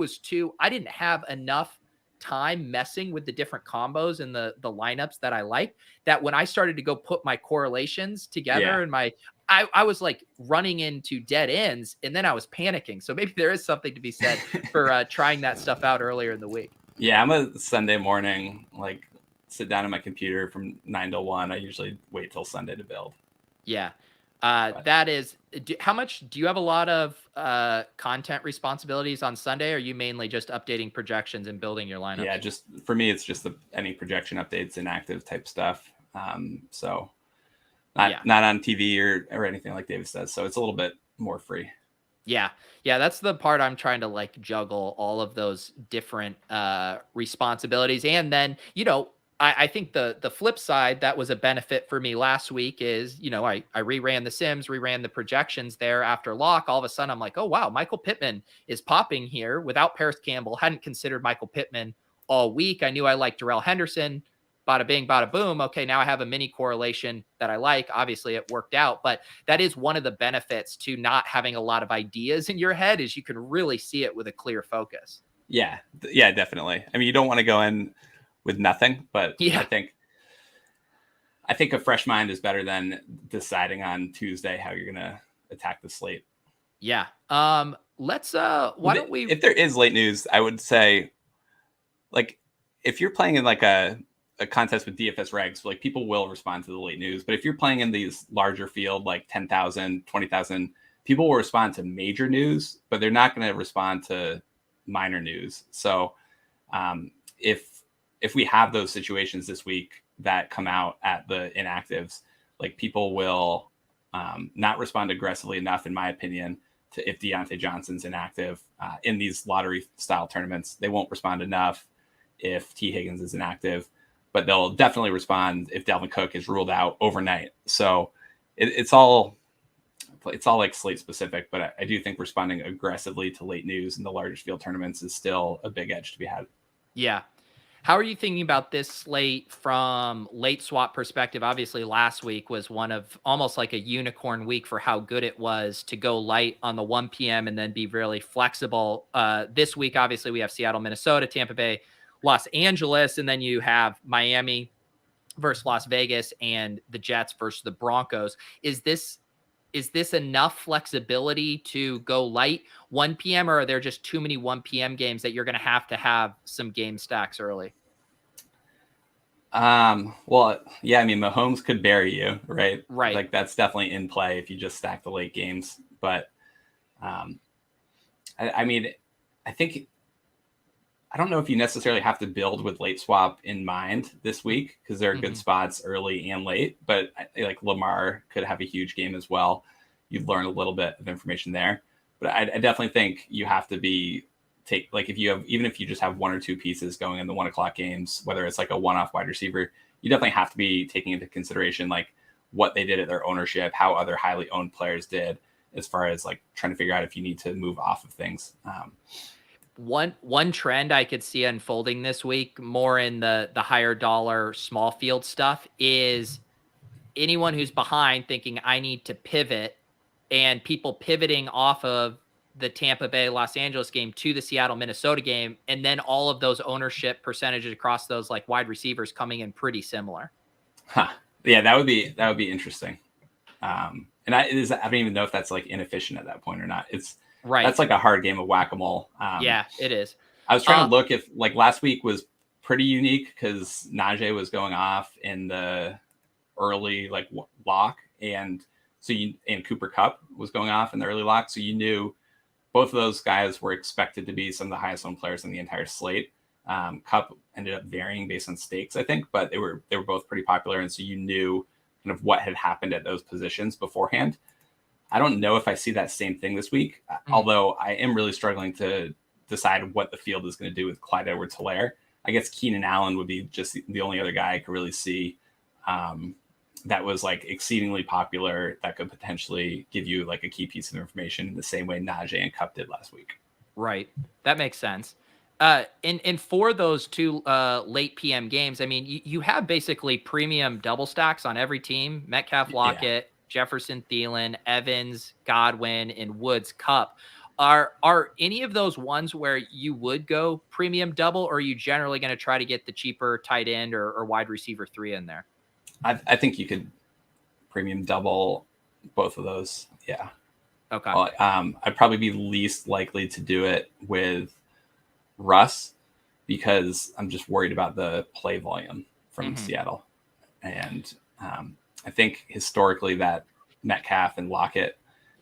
didn't have enough time messing with the different combos and the lineups that I like, that when I started to go put my correlations together and I was like running into dead ends, and then I was panicking. So maybe there is something to be said for trying that stuff out earlier in the week. Yeah, I'm a Sunday morning, like, sit down on my computer from 9 to 1. I usually wait till Sunday to build. Yeah. That is, how much do you have? A lot of content responsibilities on Sunday? Or are you mainly just updating projections and building your lineup? Yeah, just for me, it's just any projection updates, inactive type stuff. So not on TV or anything like Davis does. So it's a little bit more free. Yeah. That's the part I'm trying to like juggle all of those different responsibilities. And then, I think the flip side that was a benefit for me last week is, I reran the Sims, reran the projections there after lock. All of a sudden I'm like, oh, wow, Michael Pittman is popping here without Paris Campbell. Hadn't considered Michael Pittman all week. I knew I liked Darrell Henderson. Bada bing, bada boom. Okay, now I have a mini correlation that I like. Obviously, it worked out, but that is one of the benefits to not having a lot of ideas in your head, is you can really see it with a clear focus. Yeah, definitely. I mean, you don't want to go in with nothing, but I think a fresh mind is better than deciding on Tuesday how you're going to attack the slate. Yeah. Let's why don't we, if there is late news, I would say, like, if you're playing in like a contest with DFS regs, like, people will respond to the late news. But if you're playing in these larger field, like 10,000, 20,000, people will respond to major news, but they're not going to respond to minor news. So if we have those situations this week that come out at the inactives, like, people will not respond aggressively enough, in my opinion, to if Deontay Johnson's inactive in these lottery style tournaments. They won't respond enough if T. Higgins is inactive, but they'll definitely respond if Dalvin Cook is ruled out overnight. So it's all like slate specific, but I do think responding aggressively to late news in the largest field tournaments is still a big edge to be had. Yeah. How are you thinking about this slate from late swap perspective? Obviously, last week was one of almost like a unicorn week for how good it was to go light on the 1 p.m. and then be really flexible. This week, obviously, we have Seattle, Minnesota, Tampa Bay, Los Angeles, and then you have Miami versus Las Vegas and the Jets versus the Broncos. Is this enough flexibility to go light 1 p.m. or are there just too many 1 p.m. games that you're going to have some game stacks early? Well, yeah, I mean, Mahomes could bury you, right? Right. Like, that's definitely in play if you just stack the late games. But I mean, I don't know if you necessarily have to build with late swap in mind this week, because there are good spots early and late, but like Lamar could have a huge game as well. You'd learn a little bit of information there, but I definitely think you have to even if you just have one or two pieces going in the 1 o'clock games, whether it's like a one-off wide receiver, you definitely have to be taking into consideration like what they did at their ownership, how other highly owned players did, as far as like trying to figure out if you need to move off of things. One trend I could see unfolding this week, more in the higher dollar small field stuff, is anyone who's behind thinking I need to pivot, and people pivoting off of the Tampa Bay Los Angeles game to the Seattle Minnesota game, and then all of those ownership percentages across those like wide receivers coming in pretty similar. Yeah, that would be interesting. And I don't even know if that's like inefficient at that point or not. It's right. That's like a hard game of whack-a-mole. Yeah, it is. I was trying to look if like last week was pretty unique because Najee was going off in the early like lock, and Cooper Kupp was going off in the early lock. So you knew both of those guys were expected to be some of the highest owned players in the entire slate. Kupp ended up varying based on stakes, I think, but they were both pretty popular, and so you knew kind of what had happened at those positions beforehand. I don't know if I see that same thing this week, although I am really struggling to decide what the field is going to do with Clyde Edwards-Helaire. I guess Keenan Allen would be just the only other guy I could really see that was like exceedingly popular that could potentially give you like a key piece of information in the same way Najee and Kupp did last week. Right. That makes sense. And for those two late PM games, I mean, you have basically premium double stacks on every team: Metcalf, Lockett, Jefferson, Thielen, Evans, Godwin, and Woods, Kupp. Are any of those ones where you would go premium double, or are you generally going to try to get the cheaper tight end or wide receiver 3 in there? I think you could premium double both of those. Yeah. Okay. I'd probably be least likely to do it with Russ because I'm just worried about the play volume from Seattle. And I think historically that Metcalf and Lockett,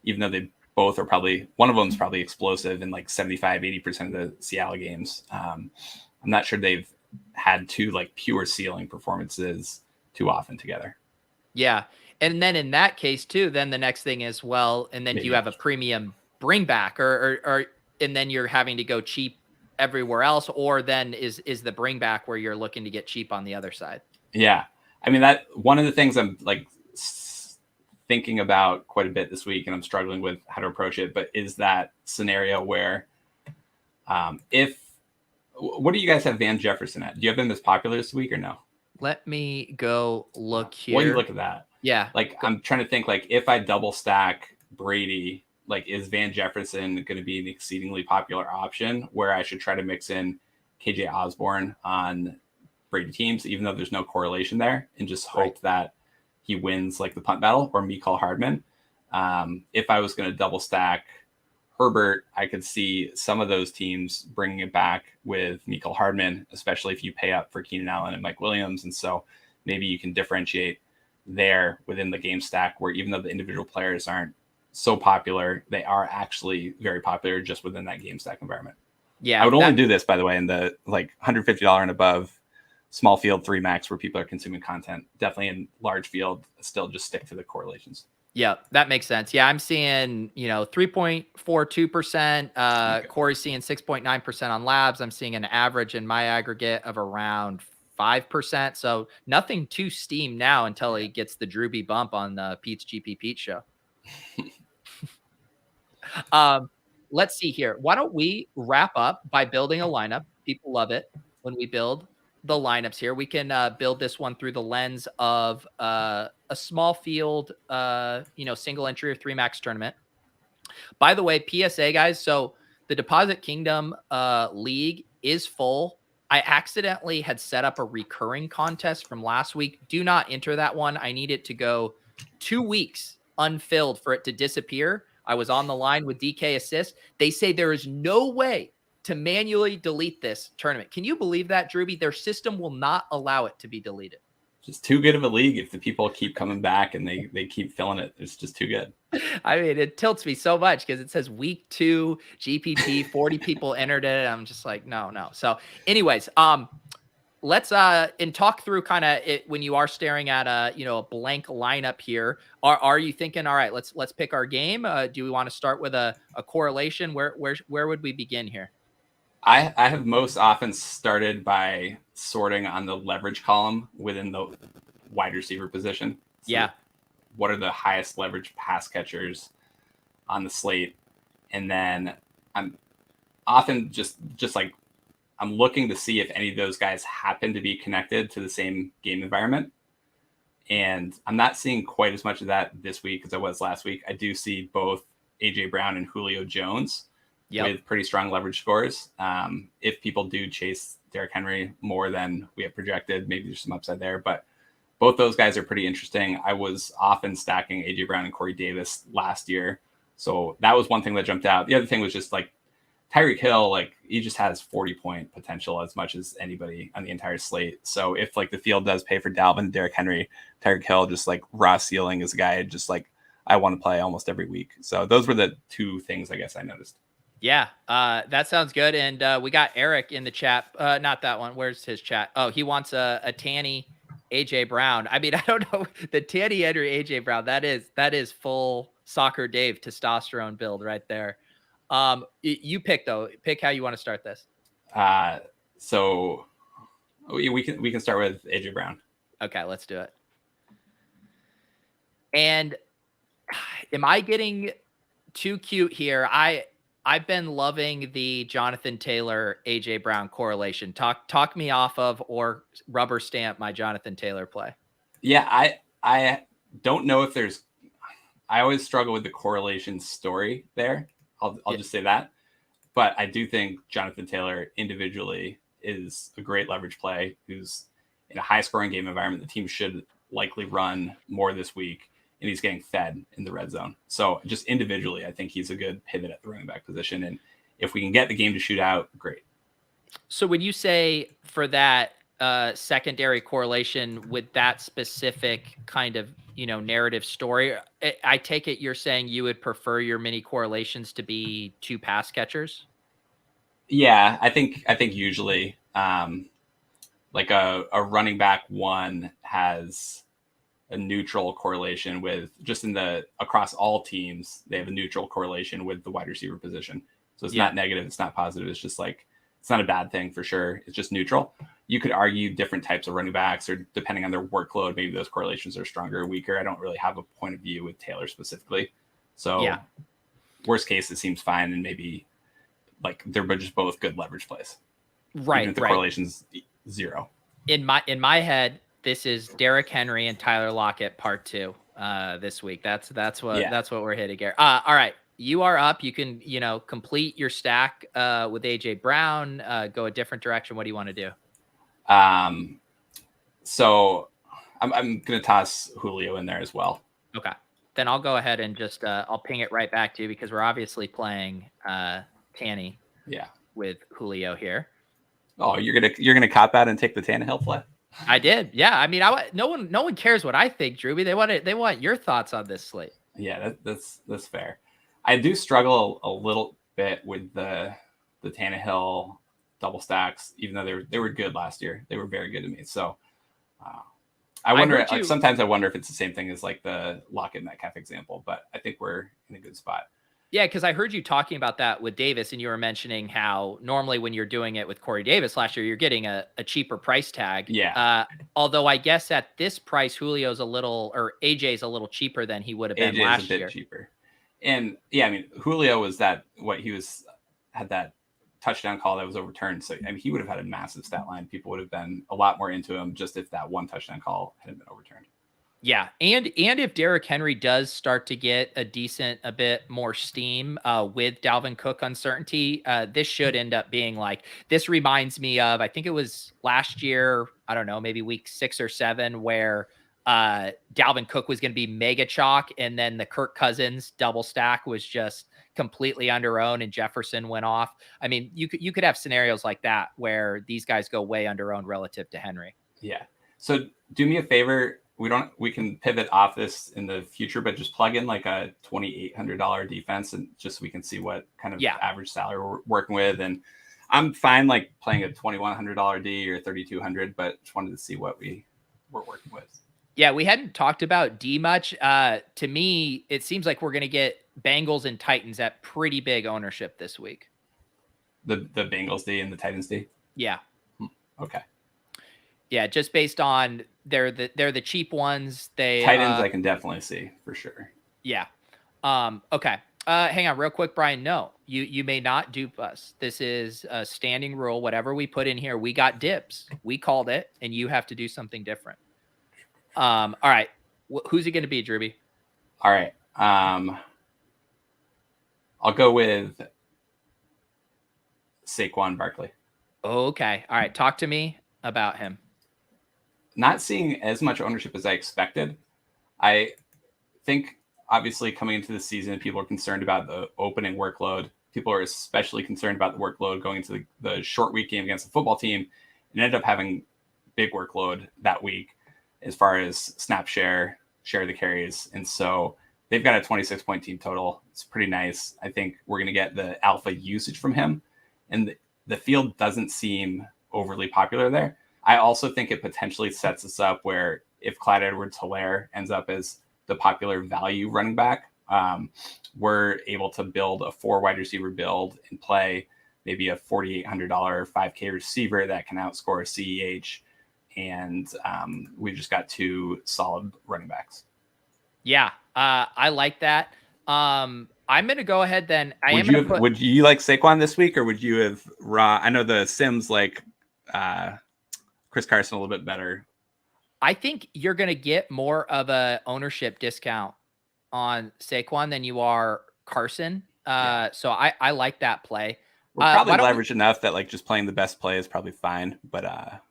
even though they both are probably, one of them is probably explosive in like 75-80% of the Seattle games. I'm not sure they've had two like pure ceiling performances too often together. Yeah. And then in that case too, then the next thing is, well, and then do you have a premium bring back or and then you're having to go cheap everywhere else, or then is the bring back where you're looking to get cheap on the other side? Yeah. I mean, that one of the things I'm like thinking about quite a bit this week, and I'm struggling with how to approach it, but is that scenario where what do you guys have Van Jefferson at? Do you have him as popular this week or no? Let me go look here. While you look at that. Yeah. Like I'm trying to think like if I double stack Brady, like is Van Jefferson going to be an exceedingly popular option where I should try to mix in KJ Osborne on Brady teams, even though there's no correlation there, and just hope that he wins like the punt battle, or Mecole Hardman. If I was going to double stack Herbert, I could see some of those teams bringing it back with Mecole Hardman, especially if you pay up for Keenan Allen and Mike Williams. And so maybe you can differentiate there within the game stack where even though the individual players aren't so popular, they are actually very popular just within that game stack environment. Yeah. I would only do this, by the way, in the like $150 and above small field 3 max where people are consuming content. Definitely in large field, still just stick to the correlations. Yeah, that makes sense. Yeah, I'm seeing, 3.42%. Corey's seeing 6.9% on labs. I'm seeing an average in my aggregate of around 5%. So nothing too steam now until he gets the Drewby bump on the Pete's GP Pete show. Let's see here. Why don't we wrap up by building a lineup? People love it when we build the lineups here. We can build this one through the lens of a small field, single entry or 3 max tournament. By the way, PSA guys. So the Deposit Kingdom league is full. I accidentally had set up a recurring contest from last week. Do not enter that one. I need it to go 2 weeks unfilled for it to disappear. I was on the line with DK Assist. They say there is no way to manually delete this tournament. Can you believe that, Drewby? Their system will not allow it to be deleted. Just too good of a league. If the people keep coming back and they keep filling it, it's just too good. I mean, it tilts me so much because it says week 2 GPP, 40 people entered it. I'm just like, no. So anyways, let's and talk through kind of it when you are staring at a blank lineup here. Are you thinking, all right, let's pick our game? Do we want to start with a correlation? Where would we begin here? I have most often started by sorting on the leverage column within the wide receiver position. So yeah. What are the highest leverage pass catchers on the slate? And then I'm often just like, I'm looking to see if any of those guys happen to be connected to the same game environment. And I'm not seeing quite as much of that this week as I was last week. I do see both AJ Brown and Julio Jones with pretty strong leverage scores. If people do chase Derrick Henry more than we have projected, maybe there's some upside there, but both those guys are pretty interesting. I was often stacking AJ Brown and Corey Davis last year. So that was one thing that jumped out. The other thing was just like Tyreek Hill, like he just has 40-point potential as much as anybody on the entire slate. So if like the field does pay for Dalvin and Derrick Henry, Tyreek Hill just like raw ceiling is a guy just like I want to play almost every week. So those were the 2 things I guess I noticed. Yeah, that sounds good. And we got Eric in the chat. Not that one. Where's his chat? Oh, he wants a Tanny AJ Brown. I mean, I don't know the Tanny Henry AJ Brown. That is full soccer Dave testosterone build right there. You pick though. Pick how you want to start this. So we can start with AJ Brown. Okay, let's do it. And am I getting too cute here? I've been loving the Jonathan Taylor AJ Brown correlation. Talk me off of or rubber stamp my Jonathan Taylor play. Yeah, I don't know if there's. I always struggle with the correlation story there. I'll just say that. But I do think Jonathan Taylor individually is a great leverage play who's in a high scoring game environment. The team should likely run more this week, and he's getting fed in the red zone. So just individually, I think he's a good pivot at the running back position. And if we can get the game to shoot out, great. So when you say for that secondary correlation with that specific kind of, narrative story, I take it you're saying you would prefer your mini correlations to be 2 pass catchers? Yeah, I think usually like a running back 1 has a neutral correlation with just across all teams, they have a neutral correlation with the wide receiver position. So it's not negative. It's not positive. It's just like, it's not a bad thing for sure. It's just neutral. You could argue different types of running backs or depending on their workload, maybe those correlations are stronger or weaker. I don't really have a point of view with Taylor specifically. So worst case, it seems fine. And maybe like they're just both good leverage plays. Right. Even if the correlation's 0. In my head, this is Derrick Henry and Tyler Lockett part 2 this week. That's what we're hitting here. All right. You are up. You can, complete your stack with AJ Brown, go a different direction. What do you want to do? So I'm going to toss Julio in there as well. Okay. Then I'll go ahead and just, I'll ping it right back to you because we're obviously playing Tanny with Julio here. Oh, you're going to cop out and take the Tannehill play? I did. Yeah. I mean, no one cares what I think, Drewby. They want your thoughts on this slate. Yeah, that's fair. I do struggle a little bit with the Tannehill double stacks, even though they were good last year. They were very good to me. So I wonder. Sometimes I wonder if it's the same thing as like the Lockett Metcalf example. But I think we're in a good spot. Yeah, because I heard you talking about that with Davis, and you were mentioning how normally when you're doing it with Corey Davis last year, you're getting a cheaper price tag. Yeah. Although I guess at this price, AJ's a little cheaper than he would have been last year. Cheaper. And yeah, I mean, Julio was had that touchdown call that was overturned. So I mean, he would have had a massive stat line. People would have been a lot more into him just if that one touchdown call hadn't been overturned. Yeah. And if Derrick Henry does start to get a bit more steam with Dalvin Cook uncertainty, this should end up being like, this reminds me of, I think it was last year, I don't know, maybe week 6 or 7 where Dalvin Cook was going to be mega chalk. And then the Kirk Cousins double stack was just completely under owned and Jefferson went off. I mean, you could have scenarios like that where these guys go way under owned relative to Henry. Yeah. So do me a favor. We can pivot off this in the future, but just plug in like a $2,800 defense and just so we can see what kind of average salary we're working with. And I'm fine like playing a $2,100 D or $3,200, but just wanted to see what we're working with. Yeah, we hadn't talked about D much. To me, it seems like we're going to get Bengals and Titans at pretty big ownership this week. The Bengals D and the Titans D? Yeah. Okay. Yeah, just based on they're the cheap ones. Titans I can definitely see for sure. Yeah. Okay. Hang on real quick, Brian. No, you may not dupe us. This is a standing rule. Whatever we put in here, we got dibs. We called it, and you have to do something different. All right. Who's it going to be, Drewby? All right. I'll go with Saquon Barkley. Okay. All right. Talk to me about him. Not seeing as much ownership as I expected. I think obviously coming into the season, people are concerned about the opening workload. People are especially concerned about the workload going into the short week game against the football team and ended up having big workload that week as far as snap share the carries. And so they've got a 26-point team total. It's pretty nice. I think we're going to get the alpha usage from him. And the field doesn't seem overly popular there. I also think it potentially sets us up where if Clyde Edwards-Helaire ends up as the popular value running back, we're able to build a 4 wide receiver build and play maybe a $4,800 5K receiver that can outscore a CEH. And we just got 2 solid running backs. Yeah, I like that. I'm going to go ahead then. Would you like Saquon this week, or would you have Raw? I know the Sims like Chris Carson a little bit better. I think you're going to get more of a ownership discount on Saquon than you are Carson. So I like that play. We're probably leveraged enough that like just playing the best play is probably fine. But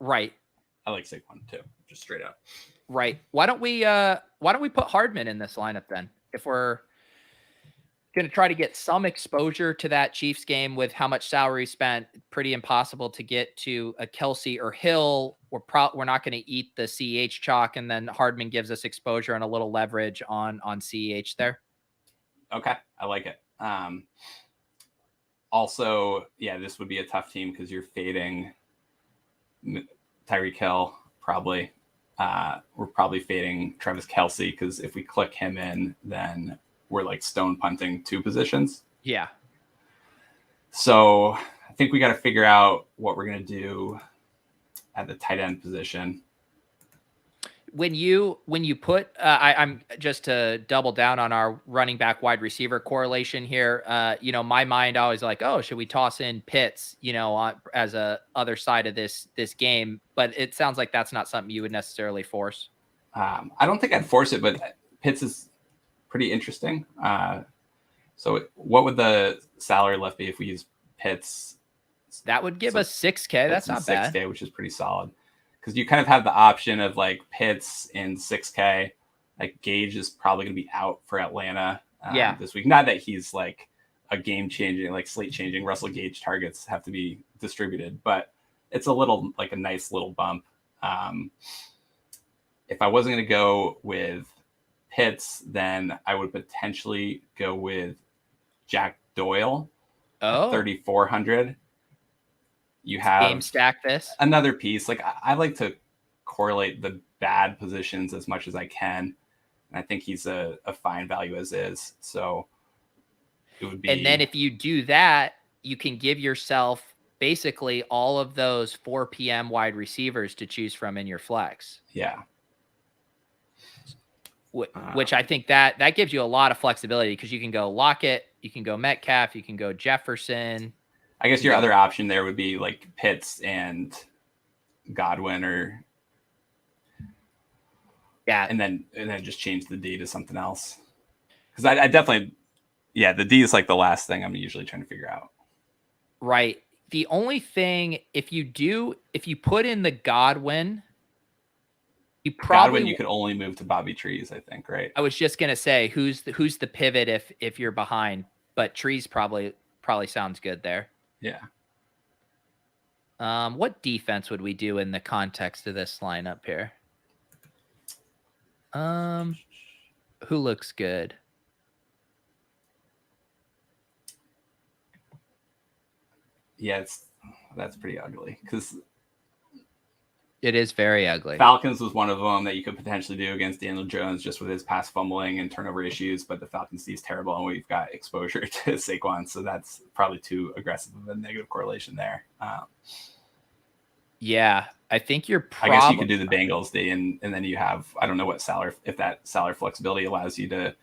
right. I like Saquon too, just straight up. Right. Why don't we put Hardman in this lineup then? If we're going to try to get some exposure to that Chiefs game with how much salary spent, pretty impossible to get to a Kelsey or Hill. We're not going to eat the CEH chalk, and then Hardman gives us exposure and a little leverage on CEH there. Okay, I like it. Also, yeah, this would be a tough team because you're fading Tyreek Hill probably. We're probably fading Travis Kelce because if we click him in, then we're like stone punting 2 positions. Yeah. So I think we got to figure out what we're going to do at the tight end position. When you put, I'm just to double down on our running back wide receiver correlation here. My mind always like, oh, should we toss in Pitts, as a other side of this game? But it sounds like that's not something you would necessarily force. I don't think I'd force it, but Pitts is pretty interesting. So what would the salary left be if we use Pitts? That would give us $6K. That's not bad. $6K, which is pretty solid. Because you kind of have the option of like Pitts in $6K. Like Gage is probably going to be out for Atlanta this week. Not that he's like a game changing, like slate changing. Russell Gage targets have to be distributed, but it's a nice little bump. If I wasn't going to go with Pitts, then I would potentially go with Jack Doyle at 3,400. You have game stack this another piece. Like I like to correlate the bad positions as much as I can. And I think he's a fine value as is. So it would be. And then if you do that, you can give yourself basically all of those 4 p.m. wide receivers to choose from in your flex. Yeah. Which I think that gives you a lot of flexibility because you can go Lockett, you can go Metcalf, you can go Jefferson. I guess your other option there would be like Pitts and Godwin, or and then just change the D to something else. Because I definitely, the D is like the last thing I'm usually trying to figure out. Right. The only thing if you put in the Godwin, you could only move to Bobby Trees, I think, right? I was just gonna say who's the pivot if you're behind, but Trees probably sounds good there. Yeah. What defense would we do in the context of this lineup here? Who looks good? Yeah, that's pretty ugly because it is very ugly. Falcons was one of them that you could potentially do against Daniel Jones just with his pass fumbling and turnover issues, but the Falcons D is terrible and we've got exposure to Saquon, so that's probably too aggressive of a negative correlation there. Yeah, I think you're I guess you could do the Bengals D and then you have, I don't know what salary, if that salary flexibility allows you to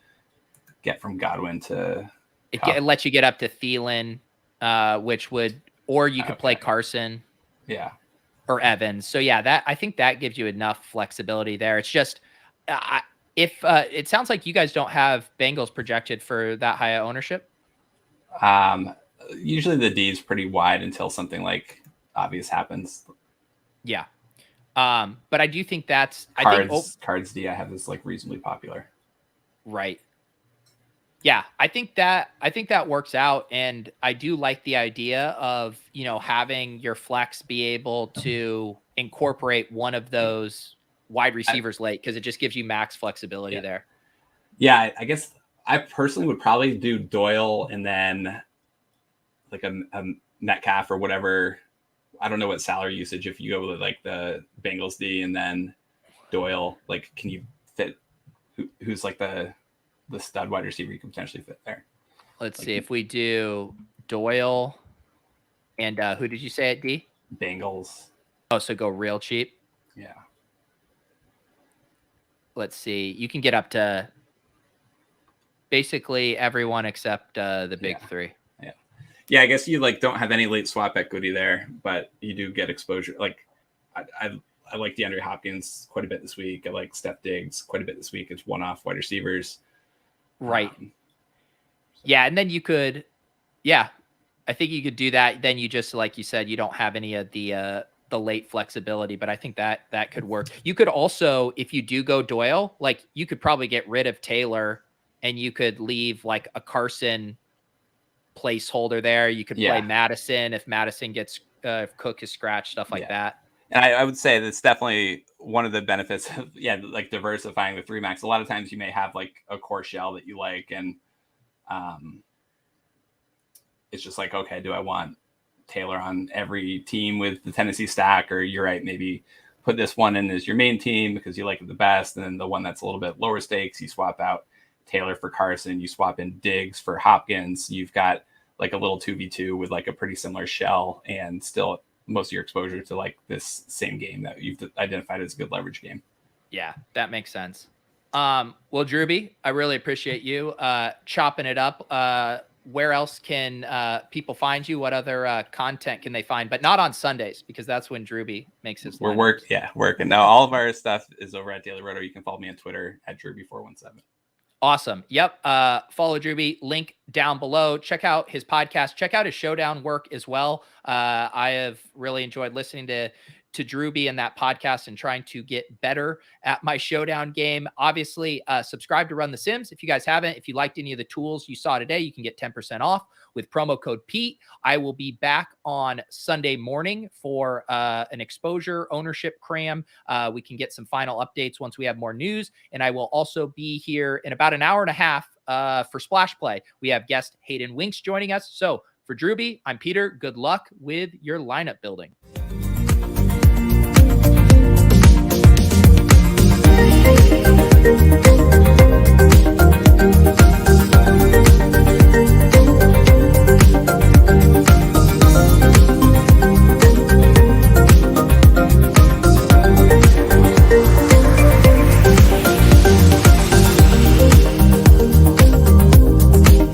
get from Godwin to it lets you get up to Thielen, which would, or you could play Carson. Yeah. Or Evans. So I think that gives you enough flexibility there. It's just if it sounds like you guys don't have Bengals projected for that high ownership. Usually the D is pretty wide until something like obvious happens. Yeah. But I do think that's Cards D I have is like reasonably popular. Right. Yeah, I think that works out, and I do like the idea of having your flex be able to incorporate one of those wide receivers late because it just gives you max flexibility there. Yeah, I guess I personally would probably do Doyle and then like a Metcalf or whatever I don't know what salary usage, if you go with like the Bengals D and then Doyle, like, can you fit who's like the stud wide receiver you can potentially fit there? Let's see if we do Doyle and who did you say at D? Bengals. Oh, so go real cheap. Yeah. Let's see. You can get up to basically everyone except the big three. Yeah, I guess you like don't have any late swap equity there, but you do get exposure. Like I like DeAndre Hopkins quite a bit this week. I like Steph Diggs quite a bit this week. It's one-off wide receivers. Right. Yeah, and then you could, I think you could do that. Then you just, like you said, you don't have any of the late flexibility, but I think that could work. You could also, if you do go Doyle, like you could probably get rid of Taylor and you could leave like a Carson placeholder there. You could play Madison if Madison gets if Cook is scratched, stuff like that. And I would say that's definitely one of the benefits of like diversifying the 3 max. A lot of times you may have like a core shell that you like, and it's just like, okay, do I want Taylor on every team with the Tennessee stack, or you're right, maybe put this one in as your main team because you like it the best, and then the one that's a little bit lower stakes, you swap out Taylor for Carson, you swap in Diggs for Hopkins. You've got like a little 2v2 with like a pretty similar shell, and still most of your exposure to like this same game that you've identified as a good leverage game. Yeah, that makes sense. Well, Drewby, I really appreciate you chopping it up. Where else can people find you? What other content can they find? But not on Sundays, because that's when Drewby makes his working. Now all of our stuff is over at DailyRoto. You can follow me on Twitter at Drewby417. Awesome. Yep. Follow Drewby, link down below. Check out his podcast. Check out his showdown work as well. I have really enjoyed listening to Drewby and that podcast and trying to get better at my showdown game. Obviously, subscribe to Run the Sims. If you guys haven't, if you liked any of the tools you saw today, you can get 10% off with promo code Pete. I will be back on Sunday morning for an exposure ownership cram. We can get some final updates once we have more news. And I will also be here in about an hour and a half for Splash Play. We have guest Hayden Winks joining us. So for Drewby, I'm Peter. Good luck with your lineup building.